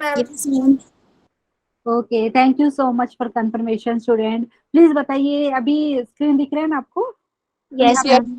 Ma'am. Yes ma'am. Okay, thank you so much for confirmation student. Please बताइए, अभी screen दिख रहा है ना आपको? तो यस यहाँ पे, ma'am.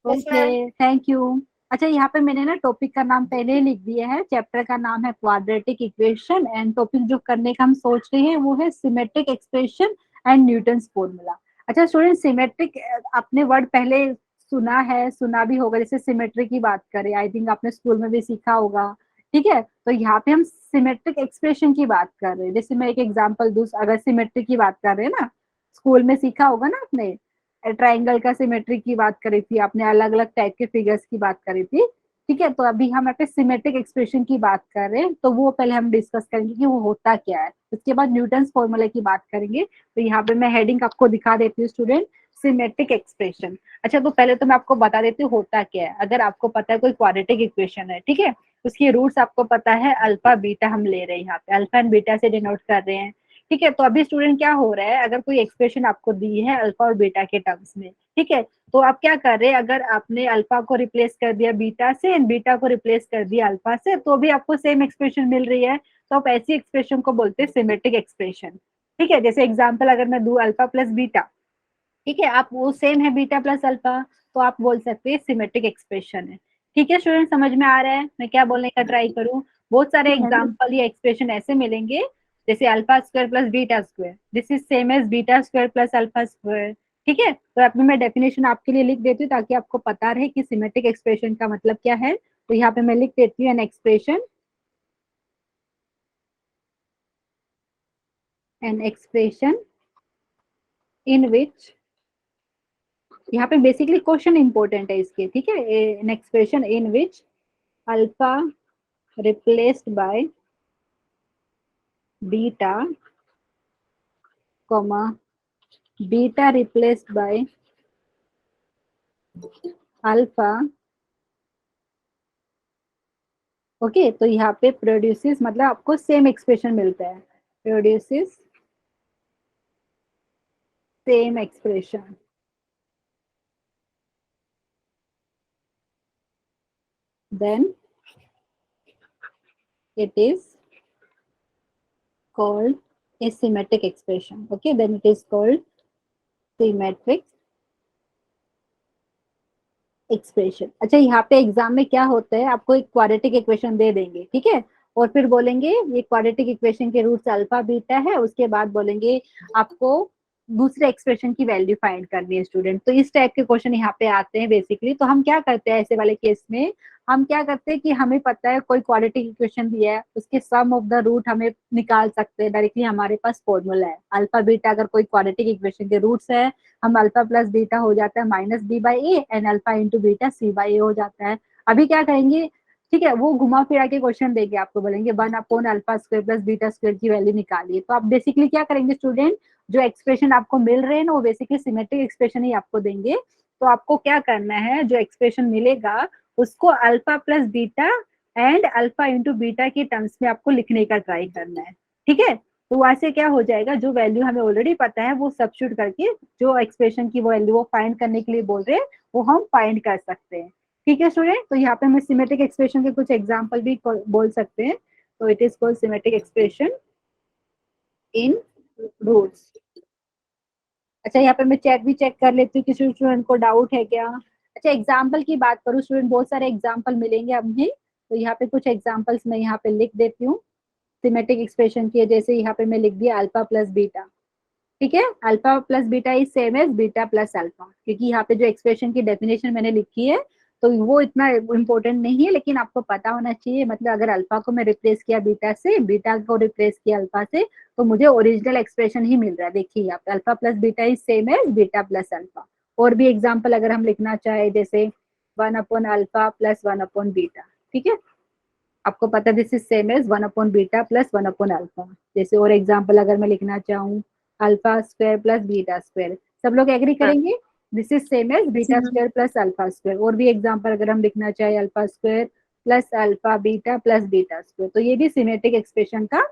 Yes ma'am. Okay thank you. अच्छा, यहाँ पे मैंने ना टॉपिक का नाम पहले ही लिख दिया है। चैप्टर का नाम है क्वाड्रेटिक इक्वेशन, एंड टॉपिक जो करने का हम सोच रहे हैं वो है symmetric expression and Newton's formula. अच्छा स्टूडेंट, सिमेट्रिक आपने वर्ड पहले सुना है, सुना भी होगा। जैसे सिमेट्रिक की बात करें, आई थिंक आपने स्कूल में भी सीखा होगा। ठीक है, तो यहाँ पे हम सिमेट्रिक एक्सप्रेशन की बात कर रहे हैं। जैसे मैं एक एग्जांपल दूं, अगर सिमेट्रिक की बात कर रहे हैं ना, स्कूल में सीखा होगा ना आपने, ट्राइंगल का सिमेट्रिक की बात करी थी आपने, अलग अलग टाइप के फिगर्स की बात करी थी। ठीक है, तो अभी हम यहाँ पे सिमेट्रिक एक्सप्रेशन की बात कर रहे हैं, तो वो पहले हम डिस्कस करेंगे कि वो होता क्या है। उसके बाद न्यूटन्स फॉर्मूले की बात करेंगे। तो यहाँ पे मैं हेडिंग आपको दिखा देती हूँ स्टूडेंट, सिमेट्रिक एक्सप्रेशन। अच्छा, तो पहले तो मैं आपको बता देती हूँ होता क्या है। अगर आपको पता है कोई क्वाड्रेटिक इक्वेशन है, ठीक है, उसकी रूट्स आपको पता है, अल्फा बीटा हम ले रहे हैं, यहाँ पे अल्फा एंड बीटा से डिनोट कर रहे हैं। ठीक है, तो अभी स्टूडेंट क्या हो रहा है, अगर कोई एक्सप्रेशन आपको दी है अल्फा और बीटा के टर्म्स में, ठीक है, तो आप क्या कर रहे हैं, अगर आपने अल्फा को रिप्लेस कर दिया बीटा से एंड बीटा को रिप्लेस कर दिया अल्फा से, तो भी आपको सेम एक्सप्रेशन मिल रही है। तो आप ऐसी एक्सप्रेशन को बोलते हैं सिमेट्रिक एक्सप्रेशन। ठीक है, जैसे एग्जाम्पल अगर मैं दू अल्फा प्लस बीटा, ठीक है, आप वो सेम है बीटा प्लस अल्फा, तो आप बोल सकते हैं सिमेट्रिक एक्सप्रेशन है। ठीक है स्टूडेंट, समझ में आ रहा है मैं क्या बोलने का ट्राई करूं? बहुत सारे एग्जाम्पल या एक्सप्रेशन ऐसे मिलेंगे, जैसे alpha square plus beta square, this is same as beta square plus alpha square. ठीक है, तो अभी मैं डेफिनेशन आपके लिए लिख देती हूँ ताकि आपको पता रहे कि सिमेट्रिक एक्सप्रेशन का मतलब क्या है। तो यहाँ पे मैं लिख देती हूँ, एन एक्सप्रेशन इन विच, यहाँ पे बेसिकली क्वेश्चन इंपॉर्टेंट है इसके, ठीक है, an expression in which alpha replaced by beta, comma beta replaced by alpha। Okay, तो यहाँ पे प्रोड्यूसेस मतलब आपको सेम एक्सप्रेशन मिलता है, produces same expression, then it is called a symmetric expression. Okay, then it is called symmetric expression. अच्छा, यहाँ पे एग्जाम में क्या होता है, आपको एक क्वाड्रेटिक इक्वेशन दे देंगे, ठीक है, और फिर बोलेंगे ये क्वाड्रेटिक इक्वेशन के रूट्स अल्फा बीटा है, उसके बाद बोलेंगे आपको दूसरे एक्सप्रेशन की वैल्यू फाइंड करनी है स्टूडेंट। तो इस टाइप के क्वेश्चन यहाँ पे आते हैं बेसिकली। तो हम क्या करते हैं ऐसे वाले केस में, हम क्या करते हैं कि हमें पता है कोई क्वाड्रेटिक इक्वेशन दिया है, उसके सम ऑफ द रूट हमें निकाल सकते हैं डायरेक्टली, हमारे पास फॉर्मूला है अल्फा बीटा। अगर कोई क्वाड्रेटिक इक्वेशन के रूट्स है, हम अल्फा प्लस बीटा हो जाता है minus B by A, and alpha into beta C by A हो जाता है। अभी क्या करेंगे, ठीक है, वो घुमा फिरा के क्वेश्चन देंगे आपको, बोलेंगे one upon alpha square plus beta square की वैल्यू निकालिए। तो आप बेसिकली क्या करेंगे स्टूडेंट, जो एक्सप्रेशन आपको मिल रहे हैं ना वो बेसिकली सिमेट्रिक एक्सप्रेशन ही आपको देंगे। तो आपको क्या करना है, जो एक्सप्रेशन मिलेगा उसको alpha plus beta and alpha into beta के टर्म्स में आपको लिखने का ट्राई करना है। ठीक है, तो वहां से क्या हो जाएगा, जो वैल्यू हमें ऑलरेडी पता है वो सब्स्टिट्यूट करके जो एक्सप्रेशन की वैल्यू वो फाइंड करने के लिए बोल रहे हैं वो हम फाइंड कर सकते हैं। ठीक है स्टूडेंट, तो यहाँ पे हम सिमेट्रिक एक्सप्रेशन के कुछ एग्जांपल भी बोल सकते हैं। तो it is called symmetric expression in roots. अच्छा, यहाँ पे मैं चैट भी चेक कर लेती हूँ, किसी स्टूडेंट को डाउट है क्या? अच्छा, एग्जाम्पल की बात करूँ स्टूडेंट, बहुत सारे एग्जाम्पल मिलेंगे हमें। तो यहाँ पे कुछ एग्जाम्पल्स मैं यहाँ पे लिख देती हूँ सिमेट्रिक एक्सप्रेशन की। जैसे यहाँ पे मैं लिख दिया अल्फा प्लस बीटा, ठीक है, alpha plus beta is same as beta plus alpha, क्योंकि यहाँ पे जो एक्सप्रेशन की डेफिनेशन मैंने लिखी है तो वो इतना इम्पोर्टेंट नहीं है, लेकिन आपको पता होना चाहिए। मतलब अगर अल्फा को मैं रिप्लेस किया बीटा से, बीटा को रिप्लेस किया अल्फा से, तो मुझे ओरिजिनल एक्सप्रेशन ही मिल रहा है। देखिए यहाँ पे alpha plus beta is same as beta plus alpha. और भी एग्जाम्पल अगर हम लिखना चाहे, जैसे one upon alpha plus one upon beta, ठीक है, आपको पता this is same as one upon beta plus one upon alpha. जैसे और एग्जांपल अगर मैं लिखना चाहूँ, alpha square plus beta square, सब लोग एग्री करेंगे this is same as beta square plus alpha square. और भी एग्जांपल अगर हम लिखना चाहे, alpha square plus alpha beta plus beta square, तो ये भी सिमेट्रिक एक्सप्रेशन का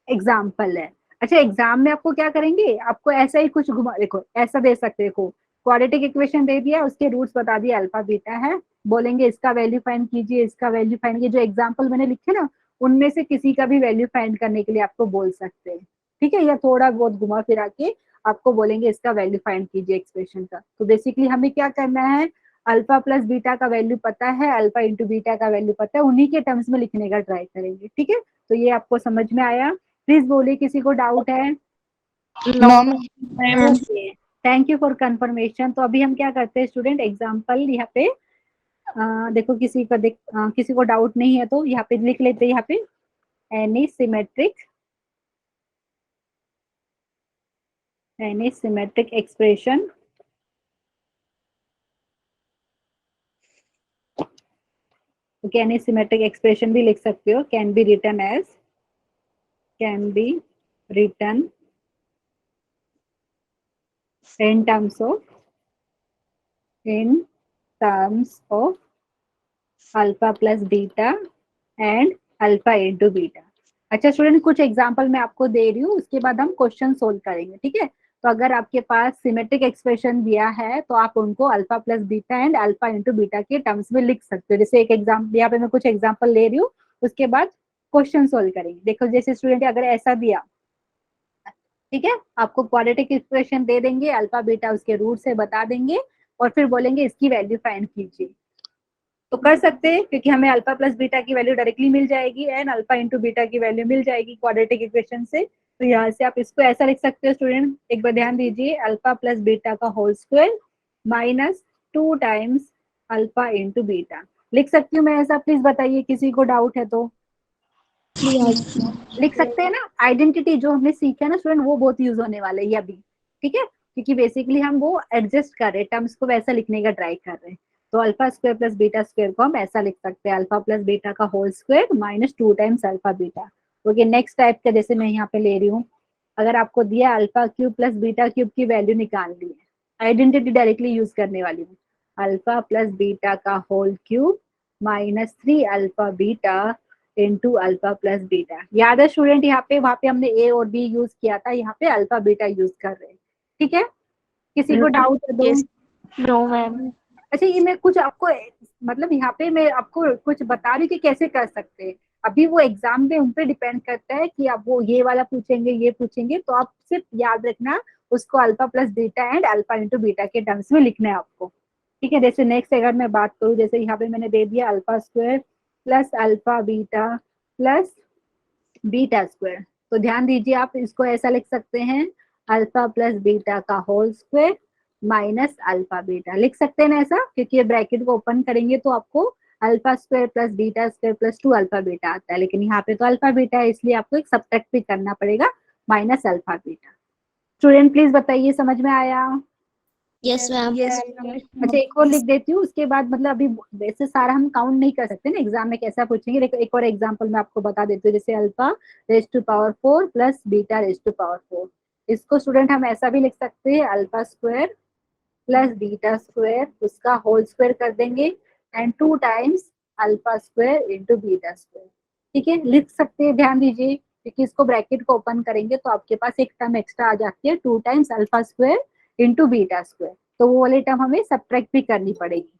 एग्जाम्पल है। अच्छा, एग्जाम में आपको क्या करेंगे, आपको ऐसा ही कुछ घुमा, देखो ऐसा दे सकते, देखो क्वाड्रेटिक इक्वेशन दे दिया, उसके रूट्स बता दिए अल्फा बीटा है, बोलेंगे इसका वैल्यू फाइंड कीजिए, इसका वैल्यू फाइंड कीजिए। जो एग्जाम्पल मैंने लिखे ना उनमें से किसी का भी वैल्यू फाइंड करने के लिए आपको बोल सकते हैं, ठीक है, या थोड़ा बहुत घुमा फिरा के आपको बोलेंगे इसका वैल्यू फाइंड कीजिए एक्सप्रेशन का। तो बेसिकली हमें क्या करना है, अल्फा प्लस बीटा का वैल्यू पता है, अल्फा इंटू बीटा का वैल्यू पता है, उन्हीं के टर्म्स में लिखने का ट्राई करेंगे, ठीक है। तो ये आपको समझ में आया? प्लीज बोलिए किसी को डाउट है? No ma'am. Okay, thank you for confirmation. तो अभी हम क्या करते हैं स्टूडेंट, एग्जाम्पल यहाँ पे देखो किसी को डाउट नहीं है तो यहाँ पे लिख लेते हैं, यहाँ पे any symmetric expression any symmetric expression भी लिख सकते हो, can be written in terms of alpha plus beta and alpha into beta. अच्छा स्टूडेंट, कुछ एग्जांपल मैं आपको दे रही हूँ, उसके बाद हम क्वेश्चन सोल्व करेंगे, ठीक है। तो अगर आपके पास सिमेट्रिक एक्सप्रेशन दिया है तो आप उनको alpha plus beta and alpha into beta के टर्म्स में लिख सकते हो। जैसे एक एग्जाम्पल यहाँ पे मैं कुछ एग्जाम्पल ले रही हूँ, उसके बाद क्वेश्चन सोल्व करेंगे। देखो जैसे स्टूडेंट अगर ऐसा दिया, ठीक है, आपको क्वाड्रेटिक एक्सप्रेशन दे देंगे, अल्फा बीटा उसके रूट से बता देंगे और फिर बोलेंगे इसकी वैल्यू फाइंड कीजिए। तो कर सकते हैं क्योंकि हमें अल्फा प्लस बीटा की वैल्यू डायरेक्टली मिल जाएगी एंड अल्फा इंटू बीटा की वैल्यू मिल जाएगी क्वाड्रेटिक इक्वेशन से। तो यहाँ से आप इसको ऐसा लिख सकते हो स्टूडेंट, एक बार ध्यान दीजिए, अल्फा प्लस बीटा का whole square minus 2 times alpha into beta. लिख सकती हूँ मैं ऐसा? प्लीज बताइए किसी को डाउट है तो। लिख सकते हैं ना? आइडेंटिटी जो हमने सीखा है ना स्टूडेंट, वो बहुत यूज होने वाला है अभी, ठीक है, क्योंकि बेसिकली हम वो एडजस्ट कर रहे हैं, टर्म्स को वैसा लिखने का ट्राई कर रहे हैं। तो alpha square plus beta square को हम ऐसा लिख सकते हैं, अल्फा प्लस बीटा का whole square minus 2 times alpha beta. Okay, next type का जैसे मैं यहाँ पे ले रही हूँ, अगर आपको दिया alpha cube plus beta cube की वैल्यू निकालनी है, आइडेंटिटी डायरेक्टली यूज करने वाली हूँ, अल्फा प्लस बीटा का whole cube minus 3 alpha beta into alpha plus beta. याद है स्टूडेंट, यहाँ पे वहां पे हमने ए और बी यूज किया था, यहाँ पे अल्फा बीटा यूज कर रहे हैं, ठीक है। किसी को डाउट है तो? No ma'am. अच्छा ये मैं कुछ आपको मतलब यहाँ पे मैं आपको कुछ बता रही हूँ कि कैसे कर सकते हैं। अभी वो एग्जाम पे उन पे डिपेंड करता है कि आप वो ये वाला पूछेंगे ये पूछेंगे, तो आप सिर्फ याद रखना उसको alpha plus beta and alpha into beta के टर्म्स में लिखना है आपको, ठीक है। जैसे नेक्स्ट अगर मैं बात करूँ, जैसे यहाँ पे मैंने दे दिया alpha square plus alpha beta plus beta square, तो ध्यान दीजिए आप इसको ऐसा लिख सकते हैं, अल्फा प्लस बीटा का whole square minus alpha beta. लिख सकते हैं ना ऐसा, क्योंकि ये ब्रैकेट को ओपन करेंगे तो आपको alpha square plus beta square plus 2 alpha beta आता है, लेकिन यहाँ पे तो अल्फा बीटा है इसलिए आपको एक सब्ट्रैक्ट भी करना पड़ेगा, minus alpha beta. Student please बताइए समझ में आया? Yes ma'am. अच्छा एक और लिख देती हूँ, उसके बाद मतलब अभी वैसे सारा हम काउंट नहीं कर सकते ना, एग्जाम में कैसा पूछेंगे। देखो एक और एग्जांपल मैं आपको बता देती हूँ, जैसे alpha raise to power 4 plus beta raise to power 4। इसको स्टूडेंट हम ऐसा भी लिख सकते हैं, alpha square plus beta square उसका होल स्क्वायर कर देंगे and 2 times alpha square into beta square, ठीक है, लिख सकते हैं। ध्यान दीजिए क्योंकि इसको ब्रैकेट को ओपन करेंगे तो आपके पास एक टर्म एक्स्ट्रा आ जाती है, 2 times alpha square into beta square, तो वो वाली टर्म हमें सब्ट्रैक्ट भी करनी पड़ेगी,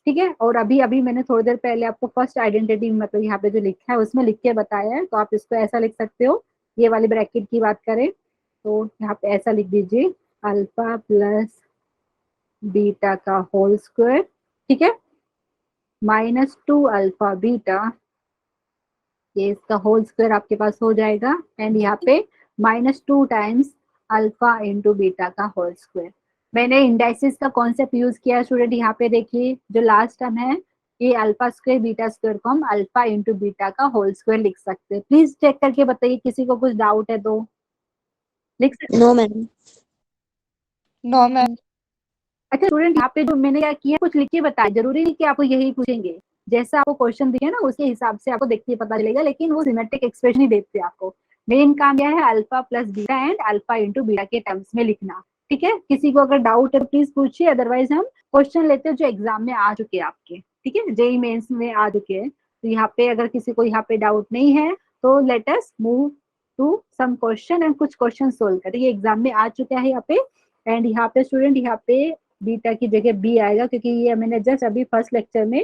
ठीक है। और अभी अभी मैंने थोड़ी देर पहले आपको फर्स्ट आइडेंटिटी मतलब यहाँ पे जो लिखा है उसमें लिख के बताया है, तो आप इसको ऐसा लिख सकते हो। ये वाली ब्रैकेट की बात करें तो यहाँ पे ऐसा लिख दीजिए, अल्फा प्लस बीटा का होल स्क्वायर, ठीक है, माइनस 2 अल्फा बीटा, ये इसका होल स्क्वायर आपके पास हो जाएगा एंड यहाँ पे minus 2 times alpha into beta का होल स्क्वायर। मैंने इंडाइसिस का कॉन्सेप्ट यूज किया स्टूडेंट, यहाँ पे देखिए जो लास्ट टर्म है ये अल्फा स्क्वायर बीटा स्क्वायर को हम अल्फा इंटू बीटा का होल स्क्वायर लिख सकते हैं। प्लीज चेक करके बताइए किसी को कुछ डाउट है तो। लिख सकते? No ma'am. No ma'am. अच्छा स्टूडेंट यहाँ पे जो मैंने क्या किया कुछ लिख के बताया, जरूरी नहीं कि आपको यही पूछेंगे, जैसा आपको क्वेश्चन दिया ना उसके हिसाब से आपको देखते पता चलेगा, लेकिन वो सिमेट्रिक एक्सप्रेशन ही देते हैं आपको। मेन काम क्या है, alpha plus beta and alpha into beta के टर्म्स में लिखना, ठीक है। किसी को अगर डाउट है तो प्लीज पूछिए, अदरवाइज हम क्वेश्चन लेते हैं जो एग्जाम में आ चुके हैं आपके, ठीक है, जेई मेंस में आ चुके हैं। तो यहाँ पे अगर किसी को यहाँ पे डाउट नहीं है तो let us move to some question and कुछ क्वेश्चन सोल्व करें। ये एग्जाम में आ चुका है यहाँ पे एंड यहाँ पे स्टूडेंट यहाँ पे बीटा की जगह बी आएगा, क्योंकि ये मैंने जस्ट अभी फर्स्ट लेक्चर में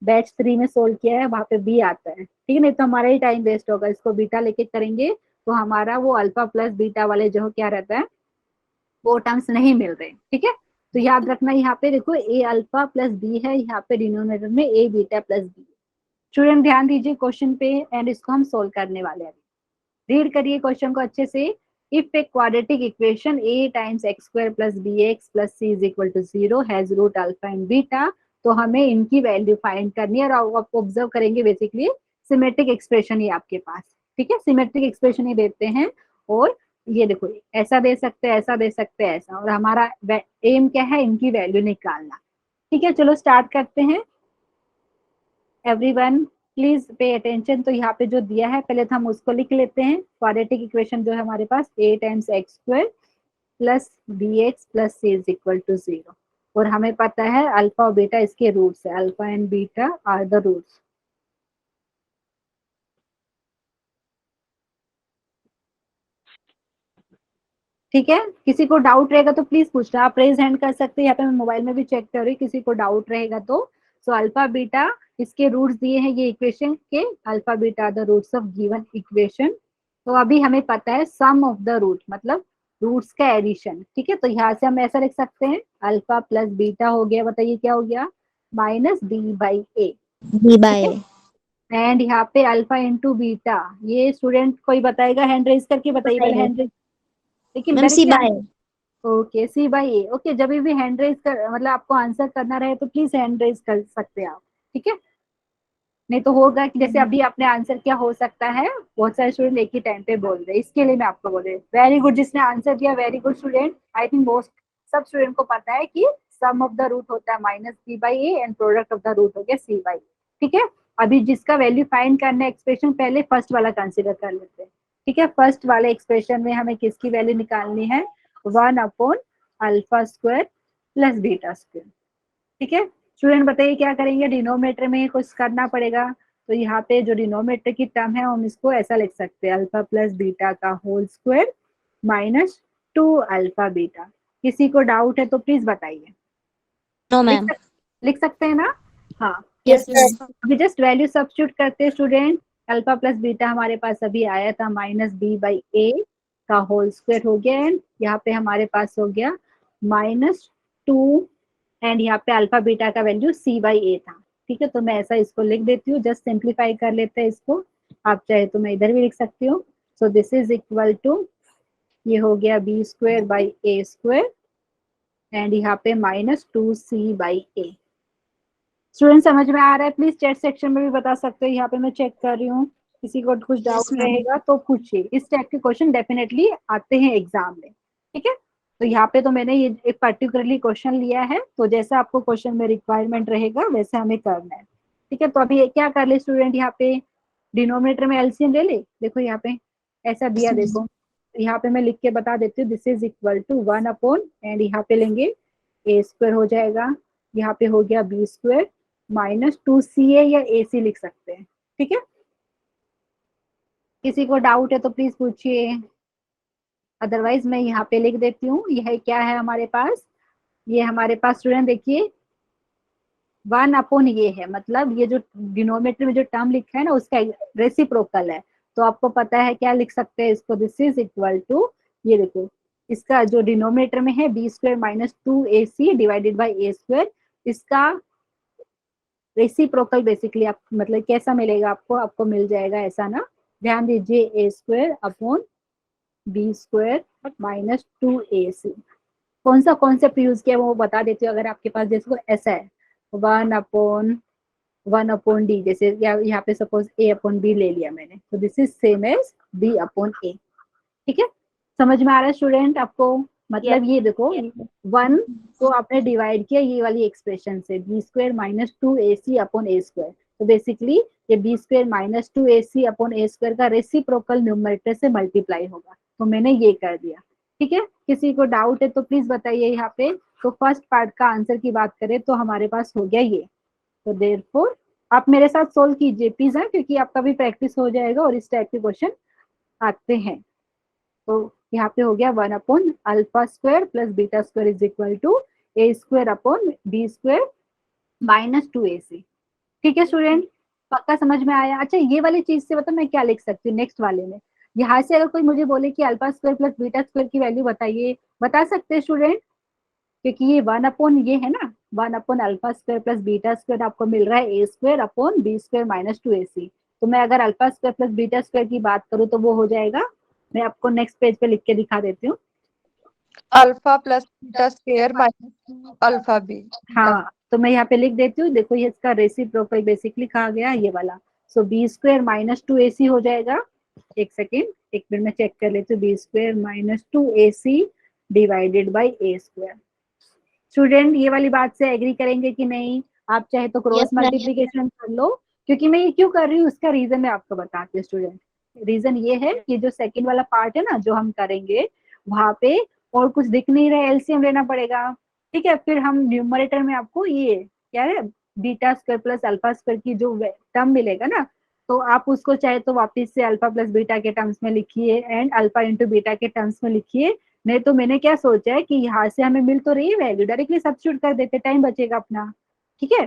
बैच 3 में सोल्व किया है वहां पे बी आता है, ठीक है, नहीं तो हमारा ही टाइम वेस्ट होगा। इसको बीटा लेके करेंगे तो हमारा वो अल्फा प्लस बीटा वाले जो क्या रहता है वो टर्म्स नहीं मिल रहे, ठीक है। तो याद रखना यहाँ पे देखो ए अल्फा प्लस बी है, यहाँ पे डिनोमिनेटर में ए बीटा प्लस बी। स्टूडेंट ध्यान दीजिए क्वेश्चन पे एंड इसको हम सोल्व करने वाले हैं। रीड करिए क्वेश्चन को अच्छे से। If a quadratic equation a times x square plus B x plus C is equal to 0 has root alpha and beta, तो हमें इनकी वैल्यू फाइंड करनी है। और आप ऑब्जर्व करेंगे बेसिकली सिमेट्रिक एक्सप्रेशन ही आपके पास, ठीक है, सिमेट्रिक एक्सप्रेशन ही देते हैं। और ये देखो ऐसा दे सकते हैं, ऐसा दे सकते हैं, ऐसा, और हमारा एम क्या है, इनकी वैल्यू निकालना, ठीक है। चलो स्टार्ट करते हैं। Everyone please pay attention. तो यहाँ पे जो दिया है पहले तो हम उसको लिख लेते हैं। क्वाड्रेटिक इक्वेशन जो है हमारे पास a times x square plus B x plus C is equal to 0, और हमें पता है अल्फा और बीटा इसके रूट्स है, alpha and beta are the roots. ठीक है, किसी को डाउट रहेगा तो प्लीज पूछना, आप रेज हैंड कर सकते हैं, यहाँ पे मैं मोबाइल में भी चेक कर रही हूँ, किसी को डाउट रहेगा तो। सो अल्फा बीटा इसके रूट्स दिए हैं ये इक्वेशन के, alpha beta the roots of given equation. तो अभी हमें पता है सम ऑफ द रूट मतलब रूट्स का एडिशन, ठीक है। तो यहाँ से हम ऐसा लिख सकते हैं अल्फा प्लस बीटा हो गया, बताइए क्या हो गया, minus B by a, b by and यहाँ पे अल्फा इंटू बीटा, ये स्टूडेंट कोई बताएगा, हैंड रेज करके बताइए पहले, हैंड रेज, लेकिन ma'am c directly by okay c by a. Okay, जब भी हैंड रेज कर मतलब आपको आंसर करना रहे तो प्लीज हैंड रेज कर सकते हैं आप, ठीक है। नहीं तो होगा कि जैसे अभी आपने आंसर किया, हो सकता है बहुत सारे स्टूडेंट एक ही टाइम पे बोल रहे हैं, इसके लिए मैं आपको बोल रही हूँ। वेरी गुड, जिसने आंसर दिया very good student. I think most सब स्टूडेंट को पता है कि सम ऑफ द रूट होता है minus C by A and product of the root हो गया सी बाई, ठीक है। अभी जिसका वैल्यू फाइंड करना है एक्सप्रेशन, पहले फर्स्ट वाला कंसिडर कर लेते हैं, ठीक है। फर्स्ट वाले एक्सप्रेशन में हमें किसकी वैल्यू निकालनी है, 1 upon alpha square plus beta square, ठीक है। स्टूडेंट बताइए क्या करेंगे, डिनोमिनेटर में कुछ करना पड़ेगा। तो यहाँ पे जो डिनोमिनेटर की टर्म है हम इसको ऐसा लिख सकते हैं, अल्फा प्लस बीटा का whole square minus 2 alpha beta. किसी को डाउट है तो प्लीज बताइए। नो लिख मैम लिख सकते हैं ना, हाँ। यस मैम अभी जस्ट वैल्यू सब्स्टिट्यूट करते हैं स्टूडेंट। अल्फा प्लस बीटा हमारे पास अभी आया था माइनस बी बाई ए का होल स्क्वायर हो गया, एंड यहाँ पे हमारे पास हो गया माइनस 2, एंड यहाँ पे अल्फा बीटा का वैल्यू सी बाई ए था, ठीक है। तो मैं ऐसा इसको लिख देती हूँ, जस्ट सिंप्लीफाई कर लेते हैं इसको। आप चाहे तो मैं इधर भी लिख सकती हूँ। So this is equal to, ये हो गया b square by a square, and यहाँ पे minus 2 c by a. Student समझ में आ रहा है, प्लीज चैट सेक्शन में भी बता सकते हो, यहाँ पे मैं चेक कर रही हूँ। किसी को कुछ डाउट मैम रहेगा तो पूछिए, इस टाइप के क्वेश्चन डेफिनेटली आते हैं एग्जाम में, ठीक है। तो यहाँ पे तो मैंने ये एक पर्टिकुलरली क्वेश्चन लिया है, तो जैसा आपको क्वेश्चन में रिक्वायरमेंट रहेगा वैसे हमें करना है, ठीक है। तो अभी ये क्या कर ले स्टूडेंट, यहाँ पे डिनोमिनेटर में एलसीएम ले ले, देखो यहाँ पे ऐसा दिया, देखो यहाँ पे मैं लिख के बता देती हूँ, this is equal to 1 upon, and यहाँ पे लेंगे ए स्क्वायर हो जाएगा, यहाँ पे हो गया बी स्क्वायर माइनस 2 सी ए या ए सी लिख सकते हैं, ठीक है। किसी को डाउट है तो प्लीज पूछिए, अदरवाइज मैं यहाँ पे लिख देती हूँ। यह क्या है हमारे पास, ये हमारे पास स्टूडेंट देखिए 1 अपॉन ये है, मतलब ये जो डिनोमिनेटर में जो टर्म लिखा है ना उसका रेसिप्रोकल है। तो आपको पता है क्या लिख सकते हैं इसको, दिस इज इक्वल टू, ये देखो इसका जो डिनोमिनेटर में है b square minus 2ac divided by a square, इसका रेसिप्रोकल बेसिकली आप मतलब कैसा मिलेगा आपको, आपको मिल जाएगा ऐसा ना, ध्यान दीजिए A square upon B square minus 2ac। कौन सा कॉन्सेप्ट यूज किया वो बता देती हूँ, अगर आपके पास जैसे ऐसा है 1 अपॉन डी, जैसे यहाँ पे सपोज ए अपॉन बी ले लिया मैंने, तो this is same as B upon A, ठीक है। समझ में आ रहा है स्टूडेंट आपको, मतलब ये देखो 1 को आपने डिवाइड किया ये वाली एक्सप्रेशन से, B square minus 2ac upon ए स्क्वायर, तो बेसिकली ये B square minus 2ac upon ए स्क्वायर का रेसिप्रोकल न्यूमरेटर से मल्टीप्लाई होगा, तो मैंने ये कर दिया, ठीक है। किसी को डाउट है तो प्लीज बताइए यहाँ पे। तो फर्स्ट पार्ट का आंसर की बात करें तो हमारे पास हो गया ये, तो देयरफॉर आप मेरे साथ सोल्व कीजिए प्लीज, है क्योंकि आपका भी प्रैक्टिस हो जाएगा और इस टाइप के क्वेश्चन आते हैं। तो यहाँ पे हो गया 1 upon alpha square plus beta square is equal to a square upon B square minus 2ac, ठीक है स्टूडेंट, पक्का समझ में आया। अच्छा ये वाली चीज से बताओ मैं क्या लिख सकती हूँ नेक्स्ट वाले में। यहाँ से अगर कोई मुझे बोले कि alpha square plus beta square की वैल्यू बताइए, बता सकते हैं स्टूडेंट? क्योंकि ये 1 अपॉन ये है ना, 1 upon alpha square plus beta square आपको मिल रहा है ए square upon B square minus 2ac। तो मैं अगर alpha square plus beta square की बात करूँ तो वो हो जाएगा, मैं आपको नेक्स्ट पेज पे लिख के दिखा देती हूँ। Alpha plus beta square minus alpha b. हाँ तो मैं यहाँ पे लिख देती हूँ, देखो ये इसका रेसिप्रोकल बेसिकली कहा गया ये वाला। सो बी स्क्वायर माइनस 2ac हो जाएगा। एक सेकेंड, एक मिनट में चेक कर लेती हूँ। B square minus 2ac divided by a square. Student ये वाली बात से एग्री करेंगे कि नहीं? आप चाहे तो क्रॉस यस मैम। मल्टीप्लीकेशन कर लो, क्योंकि मैं ये क्यों कर रही हूँ उसका रीजन मैं आपको बताती हूँ स्टूडेंट। रीजन ये है कि जो सेकंड वाला पार्ट है ना जो हम करेंगे, वहां पे और कुछ दिख नहीं रहा है, एलसीएम लेना पड़ेगा। ठीक है, फिर हम न्यूमरेटर में आपको ये क्या है, beta square plus alpha square की जो टर्म मिलेगा ना, तो आप उसको चाहे तो वापिस से अल्फा प्लस बीटा के टर्म्स में लिखिए एंड अल्फा इंटू बीटा के टर्म्स में लिखिए। नहीं तो मैंने क्या सोचा है कि यहाँ से हमें मिल तो रही है वैल्यू, डायरेक्टली सब्स्टिट्यूट कर देते, टाइम बचेगा अपना। ठीक है,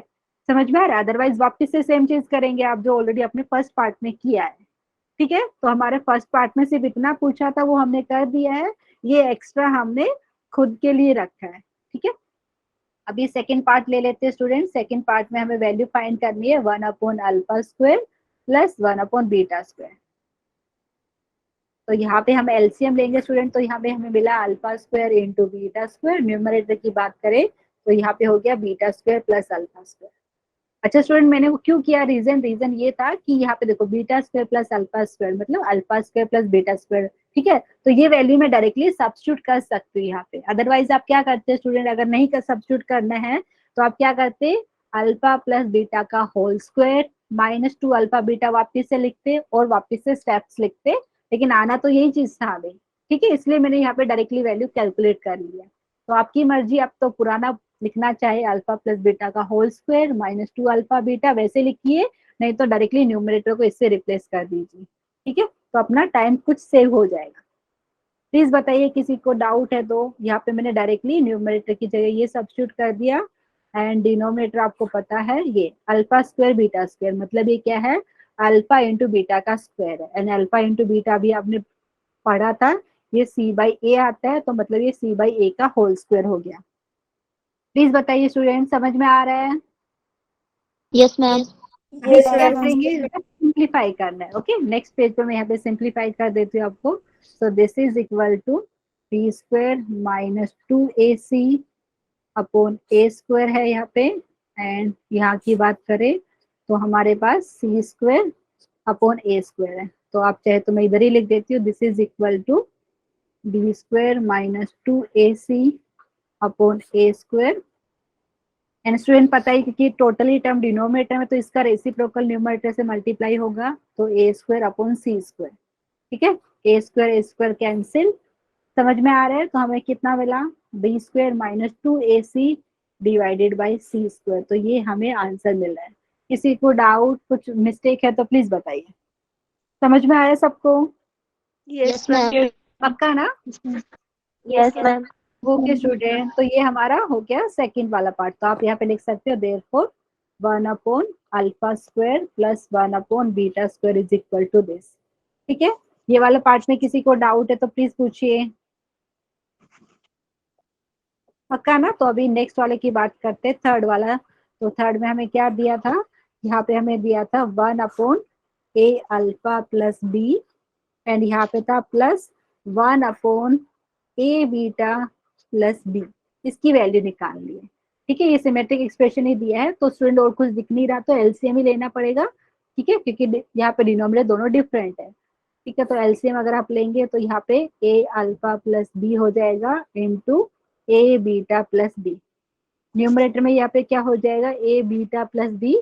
समझ में आ रहा है? अदरवाइज वापस से सेम चीज करेंगे आप जो ऑलरेडी अपने फर्स्ट पार्ट में किया है। ठीक है, तो हमारे फर्स्ट पार्ट में सिर्फ इतना पूछा था वो हमने कर दिया है, ये एक्स्ट्रा हमने खुद के लिए रखा है। ठीक है, अभी सेकेंड पार्ट ले लेते हैं स्टूडेंट। सेकेंड पार्ट में हमें वैल्यू फाइंड करनी है 1/अल्फा स्क्वायर प्लस 1/बीटा स्क्वायर। तो यहाँ पे हम एलसीएम लेंगे स्टूडेंट, तो यहाँ पे हमें मिला alpha square into beta square. Numerator की बात करें तो यहाँ पे हो गया beta square plus alpha square. अच्छा स्टूडेंट मैंने वो क्यों किया, रीजन ये था कि यहाँ पे देखो beta square plus alpha square मतलब alpha square plus beta square. ठीक है, तो ये वैल्यू मैं डायरेक्टली सब्स्टिट्यूट कर सकती हूँ यहाँ पे। अदरवाइज आप क्या करते हैं स्टूडेंट, अगर नहीं कर सब्स्टिट्यूट करना है तो आप क्या करते, अल्फा प्लस बीटा का whole square minus 2 alpha beta वापिस से लिखते और वापिस से स्टेप्स लिखते, लेकिन आना तो यही चीज था हमें। ठीक है, इसलिए मैंने यहाँ पे डायरेक्टली वैल्यू कैलकुलेट कर लिया। तो आपकी मर्जी, आप तो पुराना लिखना चाहे अल्फा प्लस बीटा का whole square minus 2 alpha beta वैसे लिखिए, नहीं तो डायरेक्टली न्यूमरेटर को इससे रिप्लेस कर दीजिए। ठीक है, तो अपना टाइम कुछ सेव हो जाएगा। प्लीज बताइए किसी को डाउट है तो। यहाँ पे मैंने डायरेक्टली न्यूमरेटर की जगह ये सब्स्टिट्यूट कर दिया एंड डिनोमिनेटर आपको पता है ये अल्फा स्क्वायर बीटा स्क्वायर, मतलब ये क्या है, अल्फा इंटू बीटा का स्क्वायर है। एंड अल्फा इंटू बीटा भी आपने पढ़ा था, ये सी बाई ए आता है, तो मतलब ये सी बाई ए का होल स्क्वायर हो गया। प्लीज बताइए स्टूडेंट समझ में आ रहा है? Yes ma'am. अभी क्या करेंगे, सिंप्लीफाई करना है। ओके, नेक्स्ट पेज पे मैं यहाँ पे सिंप्लीफाई कर देती हूँ आपको। So this is equal to b square minus 2ac upon A square है यहाँ पे। एंड यहाँ की बात करें तो हमारे पास सी स्क्वायर अपॉन ए स्क्वायर है। तो आप चाहे तो मैं इधर ही लिख देती हूँ, this is equal to b square minus 2ac upon A square. And student पता ही क्योंकि टोटली टर्म डिनोमिनेटर में, तो इसका रेसिप्रोकल न्यूमरेटर से मल्टीप्लाई होगा, तो A square upon C square. ठीक है, ए स्क्वायर कैंसिल। समझ में आ रहा है? तो हमें कितना मिला, b square minus 2ac divided by c square. तो ये हमें आंसर मिल रहा है। किसी को डाउट कुछ मिस्टेक है तो प्लीज बताइए। समझ में आया सबको? Yes ma'am. पक्का ना? Yes ma'am. ओके स्टूडेंट, तो ये हमारा हो गया सेकंड वाला पार्ट। तो आप यहाँ पे लिख सकते हो देयरफॉर 1/अल्फा स्क्वायर प्लस 1/बीटा square is equal to this. ठीक है, ये वाला पार्ट में किसी को डाउट है तो प्लीज पूछिए। पक्का ना? तो अभी नेक्स्ट वाले की बात करते हैं, थर्ड वाला। तो थर्ड में हमें क्या दिया था, यहाँ पे हमें दिया था 1/ए अल्फा प्लस बी एंड यहाँ पे था प्लस 1/ए बीटा प्लस बी। इसकी वैल्यू निकालनी है। ठीक है, ये सिमेट्रिक एक्सप्रेशन ही दिया है, तो स्टूडेंट और कुछ दिख नहीं रहा तो एलसीएम ही लेना पड़ेगा। ठीक है, क्योंकि यहाँ पे डिनोमिनेटर दोनों डिफरेंट है। ठीक है, तो एलसीएम अगर आप लेंगे तो यहाँ पे ए अल्फा प्लस बी हो जाएगा इंटू ए बीटा प्लस बी। न्यूमरेटर में यहाँ पे क्या हो जाएगा, ए बीटा प्लस बी।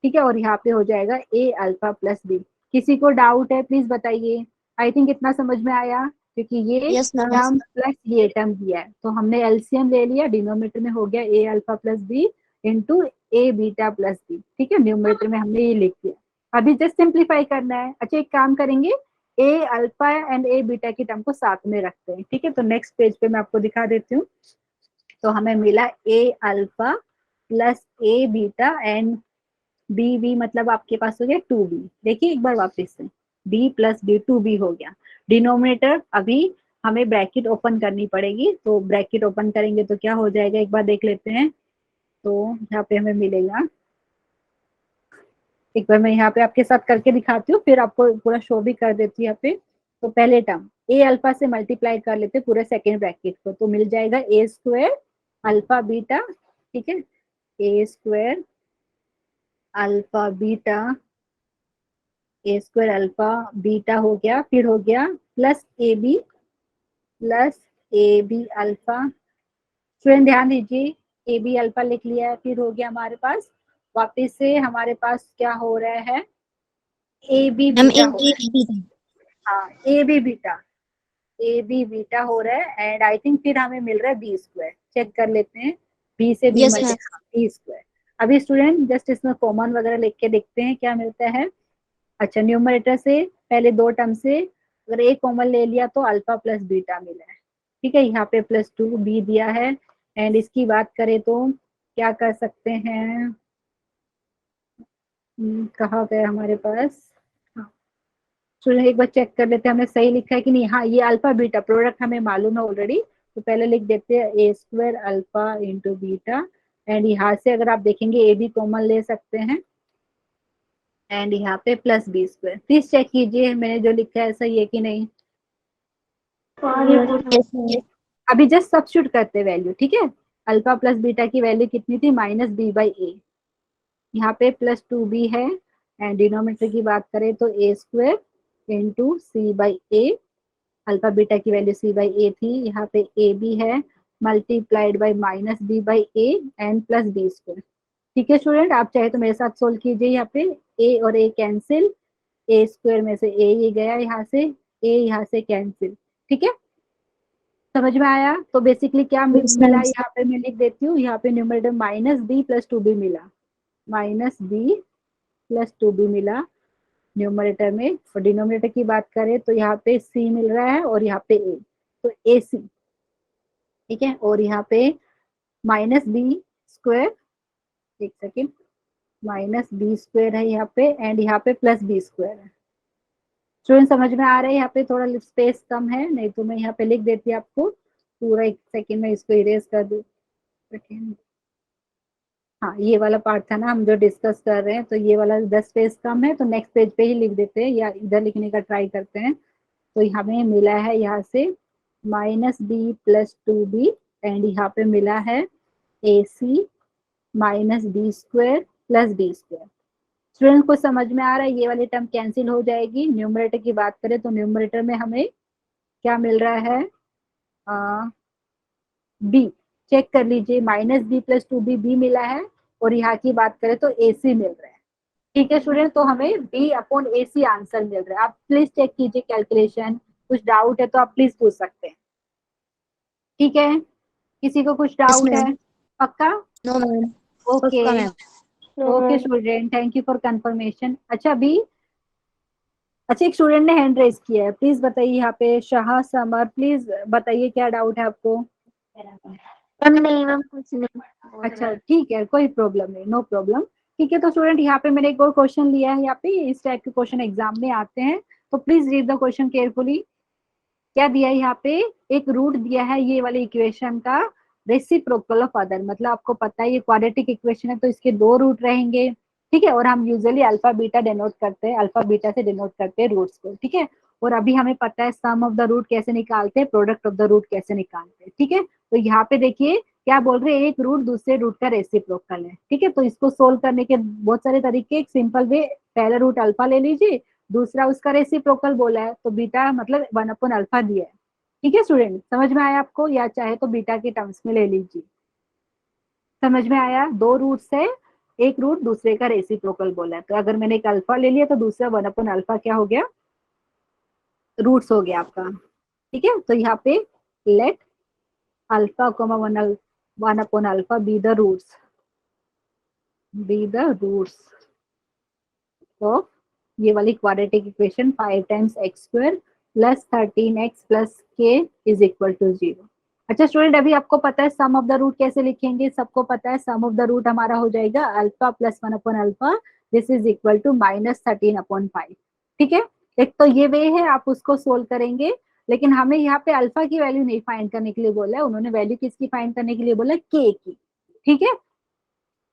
ठीक है, और यहाँ पे हो जाएगा ए अल्फा प्लस बी। किसी को डाउट है प्लीज बताइए। आई थिंक इतना समझ में आया, क्योंकि ये यस मैम। टर्म प्लस ये टर्म दिया है, तो हमने एलसीएम ले लिया। डिनोमिनेटर में हो गया ए अल्फा प्लस बी इंटू ए बीटा प्लस बी। ठीक है, न्यूमरेटर में हमने ये लिख दिया। अभी जस्ट सिंप्लीफाई करना है। अच्छा एक काम करेंगे, ए अल्फा एंड ए बीटा की टर्म को साथ में रखते हैं। ठीक है, तो नेक्स्ट पेज पे मैं आपको दिखा देती हूँ। तो हमें मिला A alpha plus A beta and B मतलब आपके पास हो गया 2b। देखिए एक बार वापस से, b प्लस बी 2b हो गया। डिनोमिनेटर अभी हमें ब्रैकेट ओपन करनी पड़ेगी, तो ब्रैकेट ओपन करेंगे तो क्या हो जाएगा एक बार देख लेते हैं। तो यहाँ पे हमें मिलेगा, एक बार मैं यहाँ पे आपके साथ करके दिखाती हूँ, फिर आपको पूरा शो भी कर देती हूँ यहाँ पे। तो पहले टर्म ए अल्फा से मल्टीप्लाई कर लेते पूरे सेकेंड ब्रैकेट को, तो मिल जाएगा ए स्क्वायर अल्फा बीटा, ठीक है, ए square alpha beta, a square alpha beta हो गया, फिर हो गया plus a b alpha. Student ध्यान दीजिए, ए बी अल्फा लिख लिया है, फिर हो गया हमारे पास वापिस से हमारे पास क्या हो रहा है, a b ma'am beta a हो रहा है। बी हाँ ए बी बीटा हो रहा है, एंड आई थिंक फिर हमें मिल रहा है बी स्क्वायर। चेक कर लेते हैं, बी से b yes ma'am. Multiply b square. अभी स्टूडेंट जस्ट इसमें कॉमन वगैरह लिख के देखते हैं क्या मिलता है। अच्छा, न्यूमरेटर से पहले दो टर्म से अगर एक कॉमन ले लिया तो अल्फा प्लस बीटा मिला है, ठीक है, यहाँ पे प्लस 2b दिया है। एंड इसकी बात करें तो क्या कर सकते हैं, कहाँ गया हमारे पास, हाँ, चलो एक बार चेक कर लेते हैं हमने सही लिखा है कि नहीं। हाँ, ये अल्फा बीटा प्रोडक्ट हमें मालूम है ऑलरेडी, तो पहले लिख देते हैं A square alpha into beta. And यहाँ से अगर आप देखेंगे ए भी कॉमन ले सकते हैं, एंड यहाँ पे plus B square. Please check कीजिए मैंने जो लिखा है सही है कि नहीं। Yes ma'am. अभी जस्ट सब्स्टिट्यूट करते वैल्यू, ठीक है। अल्फा प्लस बीटा की वैल्यू कितनी थी, माइनस बी बाई ए, यहाँ पे प्लस 2b है। एंड डिनोमिनेटर की बात करें तो A square into C by A, alpha beta की वैल्यू सी बाई ए थी, यहाँ पे ए बी है multiplied by minus B by A and plus B square. ठीक है स्टूडेंट, आप चाहे तो मेरे साथ सोल्व कीजिए। यहाँ पे ए और ए कैंसिल, ए स्क्वायर में से ए ही गया यहाँ से, ए यहाँ से कैंसिल, ठीक है, समझ में आया। तो बेसिकली क्या यस मिला मैम। यहाँ पे, मैं लिख देती हूँ यहाँ पे numerator minus B plus 2b मिला, माइनस बी प्लस 2b मिला न्यूमरेटर में। और डिनोमिनेटर की बात करें तो यहाँ पे c मिल रहा है और यहाँ पे a, तो ए सी, ठीक है। और यहाँ पे माइनस बी स्क्वायर, एक सेकेंड, माइनस बी स्क्वायर है यहाँ पे, एंड यहाँ पे प्लस बी स्क्वायर है। स्टूडेंट समझ में आ रहा है, यहाँ पे थोड़ा स्पेस कम है, नहीं तो मैं यहाँ पे लिख देती आपको पूरा। एक सेकेंड में इसको इरेज कर दूँ, सेकेंड, हाँ ये वाला पार्ट था ना हम जो डिस्कस कर रहे हैं, तो ये वाला 10 पेज कम है, तो नेक्स्ट पेज पे ही लिख देते हैं या इधर लिखने का ट्राई करते हैं। तो हमें मिला है यहाँ से minus B plus 2b, and यहाँ पे मिला है A C minus B square plus B square. Student को समझ में आ रहा है, ये वाली टर्म कैंसिल हो जाएगी। न्यूमरेटर की बात करें तो न्यूमरेटर में हमें क्या मिल रहा है, बी, चेक कर लीजिए, minus B plus 2b B मिला है, और यहाँ की बात करें तो ए सी मिल रहा है। ठीक है स्टूडेंट, तो हमें बी अपॉन ए सी आंसर मिल रहा है। आप प्लीज चेक कीजिए कैलकुलेशन, कुछ डाउट है तो आप प्लीज पूछ सकते हैं, ठीक है। किसी को कुछ यस डाउट मैम। है, पक्का? No ma'am. ओके, पक्का ma'am. Okay student, thank you for confirmation. अच्छा अभी, अच्छा एक स्टूडेंट ने हैंड रेज किया है, प्लीज बताइए यहाँ पे, शाह समर, प्लीज बताइए क्या डाउट है आपको। मैम नहीं मैम, कुछ नहीं। अच्छा ठीक है, कोई प्रॉब्लम नहीं, नो प्रॉब्लम। ठीक है, तो स्टूडेंट यहाँ पे मैंने एक और क्वेश्चन लिया है, यहाँ पे इस टाइप के क्वेश्चन एग्जाम में आते हैं, तो please read the question carefully. क्या दिया है यहाँ पे, एक रूट दिया है ये वाले इक्वेशन का, रेसिप्रोकल ऑफ अदर, मतलब आपको पता है ये क्वाड्रेटिक इक्वेशन है तो इसके दो रूट रहेंगे, ठीक है। और हम यूजुअली अल्फा बीटा डिनोट करते हैं, अल्फा बीटा से डिनोट करते हैं रूट्स को, ठीक है। और अभी हमें पता है सम ऑफ द रूट कैसे निकालते हैं, प्रोडक्ट ऑफ द रूट कैसे निकालते हैं, ठीक है। तो यहाँ पे देखिए क्या बोल रहे हैं, एक रूट दूसरे रूट का रेसिप्रोकल है, ठीक है। तो इसको सोल्व करने के बहुत सारे तरीके, एक सिंपल वे, पहला रूट अल्फा ले लीजिए, दूसरा उसका रेसिप्रोकल बोला है तो बीटा मतलब 1 अपॉन अल्फा दिया है, ठीक है स्टूडेंट, समझ में आया आपको, या चाहे तो बीटा के टर्म्स में ले लीजिए। समझ में आया, दो रूट से एक रूट दूसरे का रेसिप्रोकल बोला है, तो अगर मैंने एक अल्फा ले लिया तो दूसरा 1 अपॉन अल्फा क्या हो गया, रूट्स हो गया आपका, ठीक है। तो यहाँ पे let alpha comma 1 upon alpha b the roots, b the roots of ये वाली quadratic equation 5 times x square plus 13x plus k is equal to 0। अच्छा स्टूडेंट, अभी आपको पता है सम ऑफ द रूट कैसे लिखेंगे, सबको पता है सम ऑफ द रूट हमारा हो जाएगा alpha plus 1 upon alpha this is equal to -13/5। ठीक है, एक तो ये वे है, आप उसको सोल्व करेंगे, लेकिन हमें यहाँ पे अल्फा की वैल्यू नहीं फाइंड करने के लिए बोला है, उन्होंने वैल्यू किसकी फाइंड करने के लिए बोला, के की। ठीक है,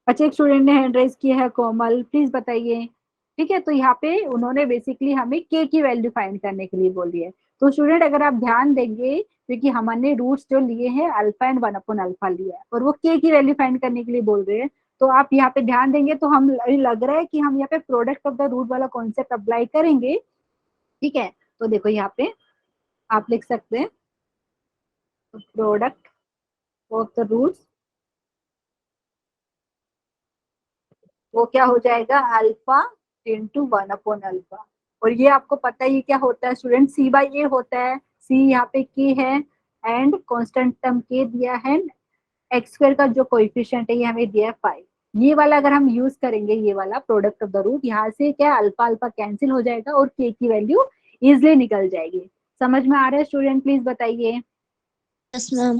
अच्छा एक स्टूडेंट ने हैंड रेज किया है, कोमल, प्लीज बताइए। ठीक है, तो यहाँ पे उन्होंने बेसिकली हमें के की वैल्यू फाइंड करने के लिए बोली है। तो स्टूडेंट अगर आप ध्यान देंगे, क्योंकि हमने रूट्स जो लिए हैं अल्फा एंड 1/अल्फा लिया है, और वो के की वैल्यू फाइंड करने के लिए बोल रहे हैं, तो आप यहाँ पे ध्यान देंगे तो हम लग रहा है कि हम यहाँ पे प्रोडक्ट ऑफ द रूट वाला कॉन्सेप्ट अप्लाई करेंगे। ठीक है, तो देखो यहाँ पे आप लिख सकते हैं प्रोडक्ट ऑफ द रूट्स, वो क्या हो जाएगा, अल्फा इंटू 1/अल्फा। और ये आपको पता ही क्या होता है स्टूडेंट, सी बाई ए होता है। सी यहाँ पे के है एंड कांस्टेंट टर्म के दिया है, एक्स स्क्वायर का जो कोएफिशिएंट है ये हमें दिया है 5। ये वाला अगर हम यूज करेंगे, ये वाला प्रोडक्ट ऑफ द रूट, यहाँ से क्या अल्फा अल्फा कैंसिल हो जाएगा और के की वैल्यू इजिली निकल जाएगी। समझ में आ रहा है स्टूडेंट, प्लीज बताइए। Yes ma'am.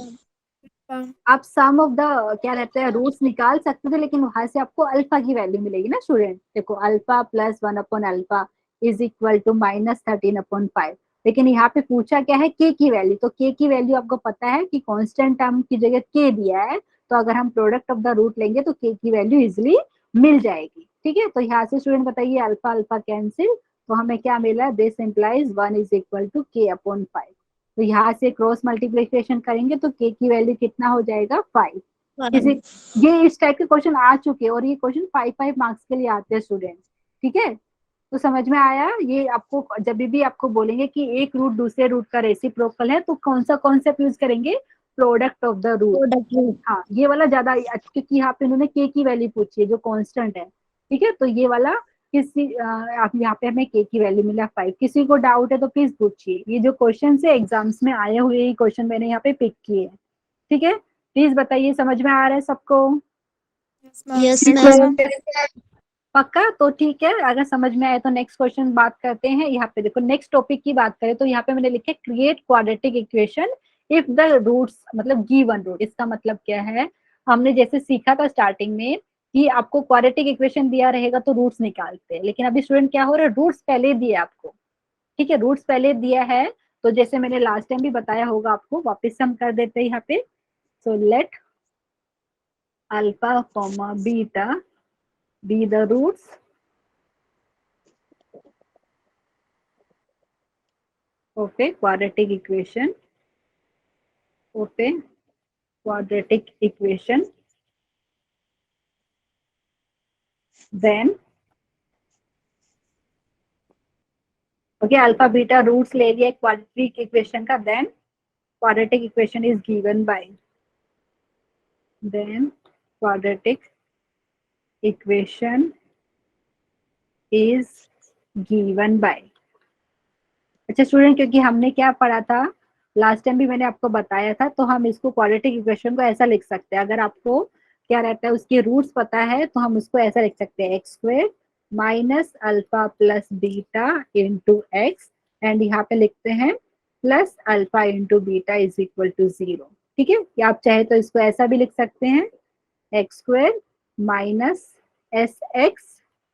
आप सम ऑफ द क्या रहते हैं रूट्स निकाल सकते थे, लेकिन वहां से आपको अल्फा की वैल्यू मिलेगी ना स्टूडेंट। देखो अल्फा प्लस 1/अल्फा इज इक्वल टू -13/5। लेकिन यहाँ पे पूछा क्या है, के की वैल्यू, तो के की वैल्यू आपको पता है कि कांस्टेंट टर्म की जगह के दिया है, तो अगर हम प्रोडक्ट ऑफ द रूट लेंगे तो के की वैल्यू इजिली मिल जाएगी। ठीक है, तो यहाँ से स्टूडेंट बताइए अल्फा अल्फा कैंसिल, तो हमें क्या मिला, this implies 1 is equal to k/5। तो यहाँ से क्रॉस मल्टीप्लिकेशन करेंगे तो के की वैल्यू कितना हो जाएगा, 5। किसी ये इस टाइप के क्वेश्चन आ चुके हैं, और ये क्वेश्चन 5 मार्क्स के लिए आते हैं स्टूडेंट। ठीक है, तो समझ में आया। ये आपको जब भी आपको बोलेंगे कि एक रूट दूसरे रूट का रेसिप्रोकल है, तो कौन सा कॉन्सेप्ट यूज करेंगे, product of the root. Product root. हाँ, ये वाला ज्यादा, क्योंकि यहाँ पे उन्होंने के की वैल्यू पूछी है जो कांस्टेंट है। ठीक है, तो ये वाला किसी आप यहाँ पे हमें के की वैल्यू मिला 5। किसी को डाउट है तो प्लीज पूछिए, ये जो क्वेश्चन है एग्जाम्स में आए हुए ही क्वेश्चन मैंने यहाँ पे पिक किए हैं। ठीक है, प्लीज बताइए, समझ में आ रहा है सबको। Yes ma'am. पक्का, तो ठीक है, अगर समझ में आए तो नेक्स्ट क्वेश्चन बात करते हैं। यहाँ पे देखो नेक्स्ट टॉपिक की बात करें तो यहाँ पे मैंने लिखे create quadratic equation if the roots, मतलब गिवन रूट। इसका मतलब क्या है, हमने जैसे सीखा था स्टार्टिंग में कि आपको क्वाड्रेटिक इक्वेशन दिया रहेगा तो रूट्स निकालते हैं, लेकिन अभी स्टूडेंट क्या हो रहा है, रूट्स पहले दिया आपको। ठीक है, रूट्स पहले दिया है, तो जैसे मैंने लास्ट टाइम भी बताया होगा आपको, वापस हम कर देते हैं यहाँ पे। So let alpha comma beta be the roots of a quadratic equation, then okay alpha beta roots ले लिया quadratic equation का, then quadratic equation is given by, then quadratic equation is given by। अच्छा student, क्योंकि हमने क्या पढ़ा था last time भी मैंने आपको बताया था, तो हम इसको क्वाड्रेटिक इक्वेशन को ऐसा लिख सकते हैं। अगर आपको क्या रहता है उसके रूट्स पता है तो हम उसको ऐसा लिख सकते हैं, x square minus alpha plus beta into x, and यहाँ पे लिखते हैं plus alpha into beta is equal to 0। ठीक है, या आप चाहे तो इसको ऐसा भी लिख सकते हैं, x square minus S X